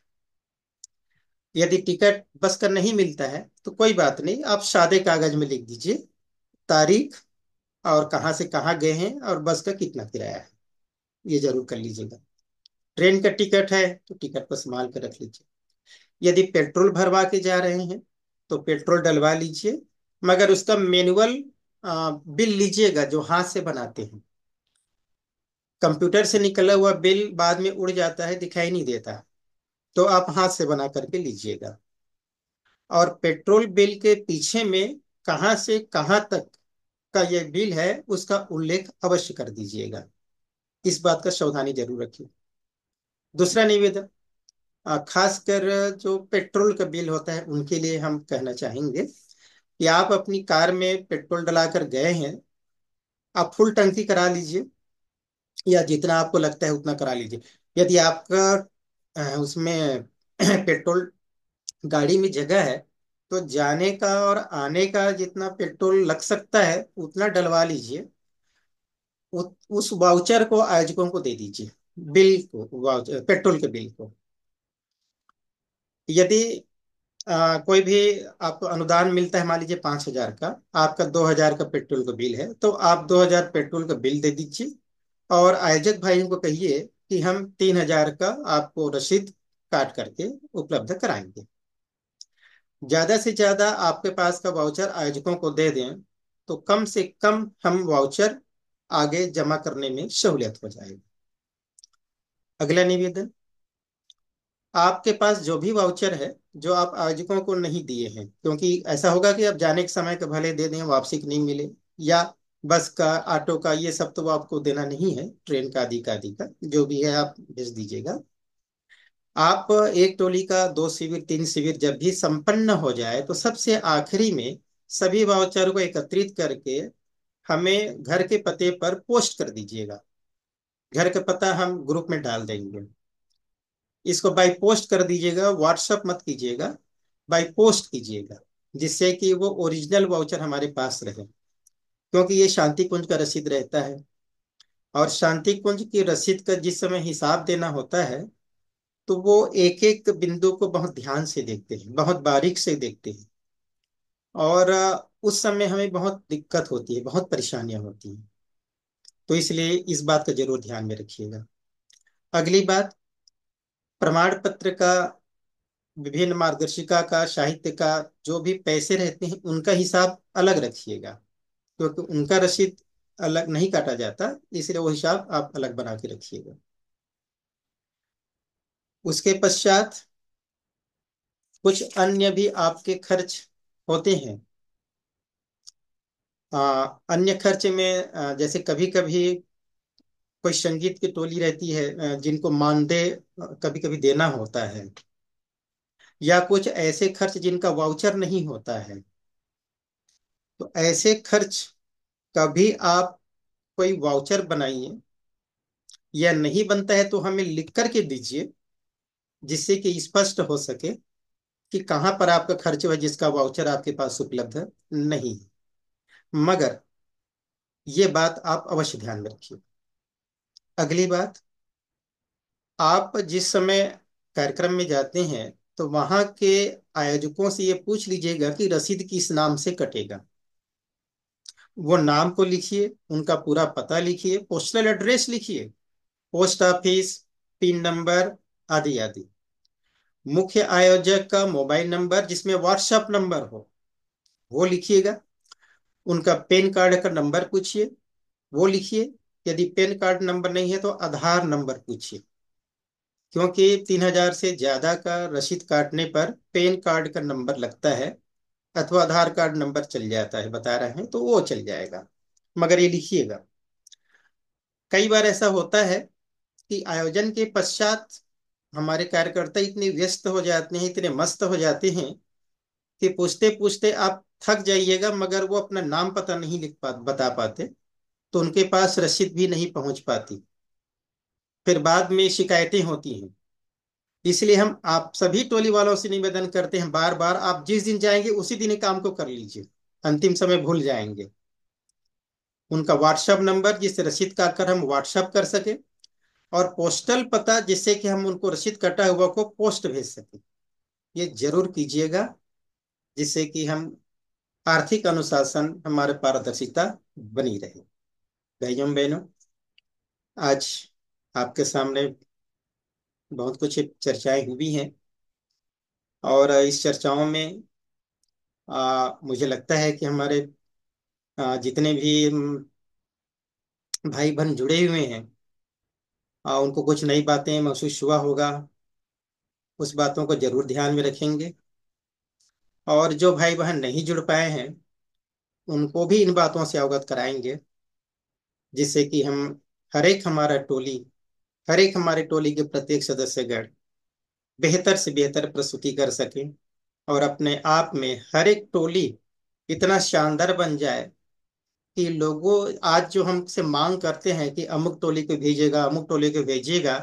यदि टिकट बस का नहीं मिलता है तो कोई बात नहीं, आप सादे कागज में लिख दीजिए तारीख और कहाँ से कहाँ गए हैं और बस का कितना किराया है। ये जरूर कर लीजिएगा। ट्रेन का टिकट है तो टिकट को संभाल कर रख लीजिए। यदि पेट्रोल भरवा के जा रहे हैं तो पेट्रोल डलवा लीजिए, मगर उसका मैनुअल बिल लीजिएगा जो हाथ से बनाते हैं। कंप्यूटर से निकला हुआ बिल बाद में उड़ जाता है, दिखाई नहीं देता। तो आप हाथ से बना करके लीजिएगा। और पेट्रोल बिल के पीछे में कहाँ से कहाँ तक का ये बिल है उसका उल्लेख अवश्य कर दीजिएगा। इस बात का सावधानी जरूर रखिए। दूसरा निवेदन, खासकर जो पेट्रोल का बिल होता है उनके लिए हम कहना चाहेंगे कि आप अपनी कार में पेट्रोल डलाकर गए हैं, आप फुल टंकी करा लीजिए या जितना आपको लगता है उतना करा लीजिए। यदि आपका उसमें पेट्रोल गाड़ी में जगह है तो जाने का और आने का जितना पेट्रोल लग सकता है उतना डलवा लीजिए। उस वाउचर को आयोजकों को दे दीजिए, बिल को, वाउचर पेट्रोल के बिल को। यदि कोई भी आपको अनुदान मिलता है, मान लीजिए 5,000 का, आपका 2,000 का पेट्रोल का बिल है तो आप 2,000 पेट्रोल का बिल दे दीजिए और आयोजक भाइयों को कहिए कि हम 3,000 का आपको रसीद काट करके उपलब्ध कराएंगे। ज्यादा से ज्यादा आपके पास का वाउचर आयोजकों को दे दें तो कम से कम हम वाउचर आगे जमा करने में सहूलियत हो जाएगी। अगला निवेदन, आपके पास जो भी वाउचर है जो आप आयोजकों को नहीं दिए हैं, क्योंकि ऐसा होगा कि आप जाने के समय का भले दे दें, वापसी के नहीं मिले, या बस का ऑटो का ये सब तो वो आपको देना नहीं है, ट्रेन का आदि का जो भी है आप भेज दीजिएगा। आप एक टोली का 2 शिविर 3 शिविर जब भी संपन्न हो जाए तो सबसे आखिरी में सभी वाउचर को एकत्रित करके हमें घर के पते पर पोस्ट कर दीजिएगा। घर का पता हम ग्रुप में डाल देंगे। इसको बाई पोस्ट कर दीजिएगा, व्हाट्सअप मत कीजिएगा, बाई पोस्ट कीजिएगा, जिससे कि वो ओरिजिनल वाउचर हमारे पास रहे। क्योंकि ये शांति कुंज का रसीद रहता है और शांति कुंज की रसीद का जिस समय हिसाब देना होता है तो वो एक एक बिंदु को बहुत ध्यान से देखते हैं, बहुत बारीक से देखते हैं। और उस समय हमें बहुत दिक्कत होती है, बहुत परेशानियां होती हैं। तो इसलिए इस बात का जरूर ध्यान में रखिएगा। अगली बात, प्रमाण पत्र का, विभिन्न मार्गदर्शिका का, साहित्य का, जो भी पैसे रहते हैं उनका हिसाब अलग रखिएगा, क्योंकि उनका रसीद अलग नहीं काटा जाता, इसलिए वो हिसाब आप अलग बना के रखिएगा। उसके पश्चात कुछ अन्य भी आपके खर्च होते हैं। अन्य खर्च में जैसे कभी कभी कोई संगीत की टोली रहती है जिनको मानदेय कभी कभी देना होता है, या कुछ ऐसे खर्च जिनका वाउचर नहीं होता है। तो ऐसे खर्च का भी आप कोई वाउचर बनाइए, या नहीं बनता है तो हमें लिख करके दीजिए, जिससे कि स्पष्ट हो सके कि कहाँ पर आपका खर्च हुआ जिसका वाउचर आपके पास उपलब्ध नहीं है। मगर ये बात आप अवश्य ध्यान में रखिए। अगली बात, आप जिस समय कार्यक्रम में जाते हैं तो वहां के आयोजकों से ये पूछ लीजिएगा कि रसीद किस नाम से कटेगा। वो नाम को लिखिए, उनका पूरा पता लिखिए, पोस्टल एड्रेस लिखिए, पोस्ट ऑफिस, पिन नंबर, आदि आदि। मुख्य आयोजक का मोबाइल नंबर जिसमें व्हाट्सएप नंबर हो वो लिखिएगा। उनका पैन कार्ड का नंबर पूछिए, वो लिखिए। यदि पैन कार्ड नंबर नहीं है तो आधार नंबर पूछिए, क्योंकि 3,000 से ज्यादा का रसीद काटने पर पैन कार्ड का नंबर लगता है, अथवा आधार कार्ड नंबर चल जाता है, बता रहे हैं तो वो चल जाएगा, मगर ये लिखिएगा। कई बार ऐसा होता है कि आयोजन के पश्चात हमारे कार्यकर्ता इतने व्यस्त हो जाते हैं, इतने मस्त हो जाते हैं कि पूछते पूछते आप थक जाइएगा, मगर वो अपना नाम पता नहीं बता पाते, तो उनके पास रसीद भी नहीं पहुंच पाती। फिर बाद में शिकायतें होती हैं। इसलिए हम आप सभी टोली वालों से निवेदन करते हैं, बार बार आप जिस दिन जाएंगे उसी दिन ही काम को कर लीजिए, अंतिम समय भूल जाएंगे। उनका व्हाट्सएप नंबर जिससे रसीद काट कर हम व्हाट्सएप कर सके, और पोस्टल पता जिससे कि हम उनको रसीद कटा हुआ को पोस्ट भेज सके, ये जरूर कीजिएगा, जिससे कि हम आर्थिक अनुशासन, हमारे पारदर्शिता बनी रहे। भाइयों बहनों, आज आपके सामने बहुत कुछ चर्चाएं हुई हैं, और इस चर्चाओं में मुझे लगता है कि हमारे जितने भी भाई बहन जुड़े हुए हैं, उनको कुछ नई बातें महसूस हुआ होगा। उस बातों को जरूर ध्यान में रखेंगे, और जो भाई बहन नहीं जुड़ पाए हैं उनको भी इन बातों से अवगत कराएंगे, जिससे कि हम हमारा टोली, हर एक हमारे टोली के प्रत्येक सदस्यगण बेहतर से बेहतर प्रस्तुति कर सकें, और अपने आप में हर एक टोली इतना शानदार बन जाए कि लोगों आज जो हमसे मांग करते हैं कि अमुक टोली को भेजिएगा, अमुक टोली को भेजिएगा,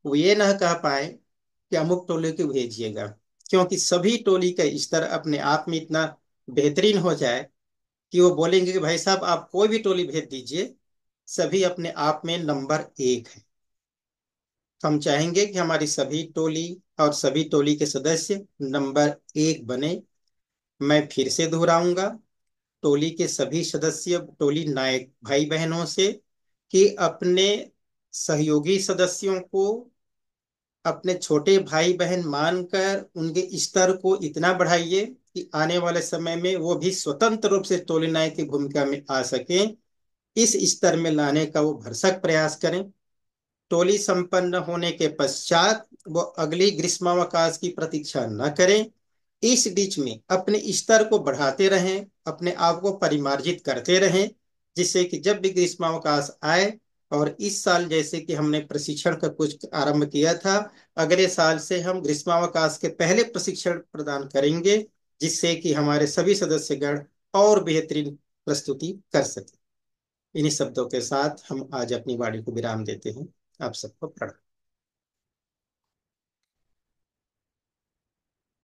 वो ये ना कह पाए कि अमुक टोली को भेजिएगा, क्योंकि सभी टोली का स्तर अपने आप में इतना बेहतरीन हो जाए कि वो बोलेंगे कि भाई साहब आप कोई भी टोली भेज दीजिए, सभी अपने आप में नंबर 1 है। हम चाहेंगे कि हमारी सभी टोली और सभी टोली के सदस्य नंबर 1 बने। मैं फिर से दोहराऊंगा, टोली के सभी सदस्य, टोली नायक भाई बहनों से, कि अपने सहयोगी सदस्यों को अपने छोटे भाई बहन मानकर उनके स्तर को इतना बढ़ाइए कि आने वाले समय में वो भी स्वतंत्र रूप से टोली नायक की भूमिका में आ सकें। इस स्तर में लाने का वो भरसक प्रयास करें। टोली संपन्न होने के पश्चात वो अगली ग्रीष्मावकाश की प्रतीक्षा न करें, इस बीच में अपने स्तर को बढ़ाते रहें, अपने आप को परिमार्जित करते रहें, जिससे कि जब भी ग्रीष्मावकाश आए, और इस साल जैसे कि हमने प्रशिक्षण का कुछ आरंभ किया था, अगले साल से हम ग्रीष्मावकाश के पहले प्रशिक्षण प्रदान करेंगे, जिससे कि हमारे सभी सदस्यगण और बेहतरीन प्रस्तुति कर सके। इन्हीं शब्दों के साथ हम आज अपनी वाणी को विराम देते हैं। आप सबको प्रणाम।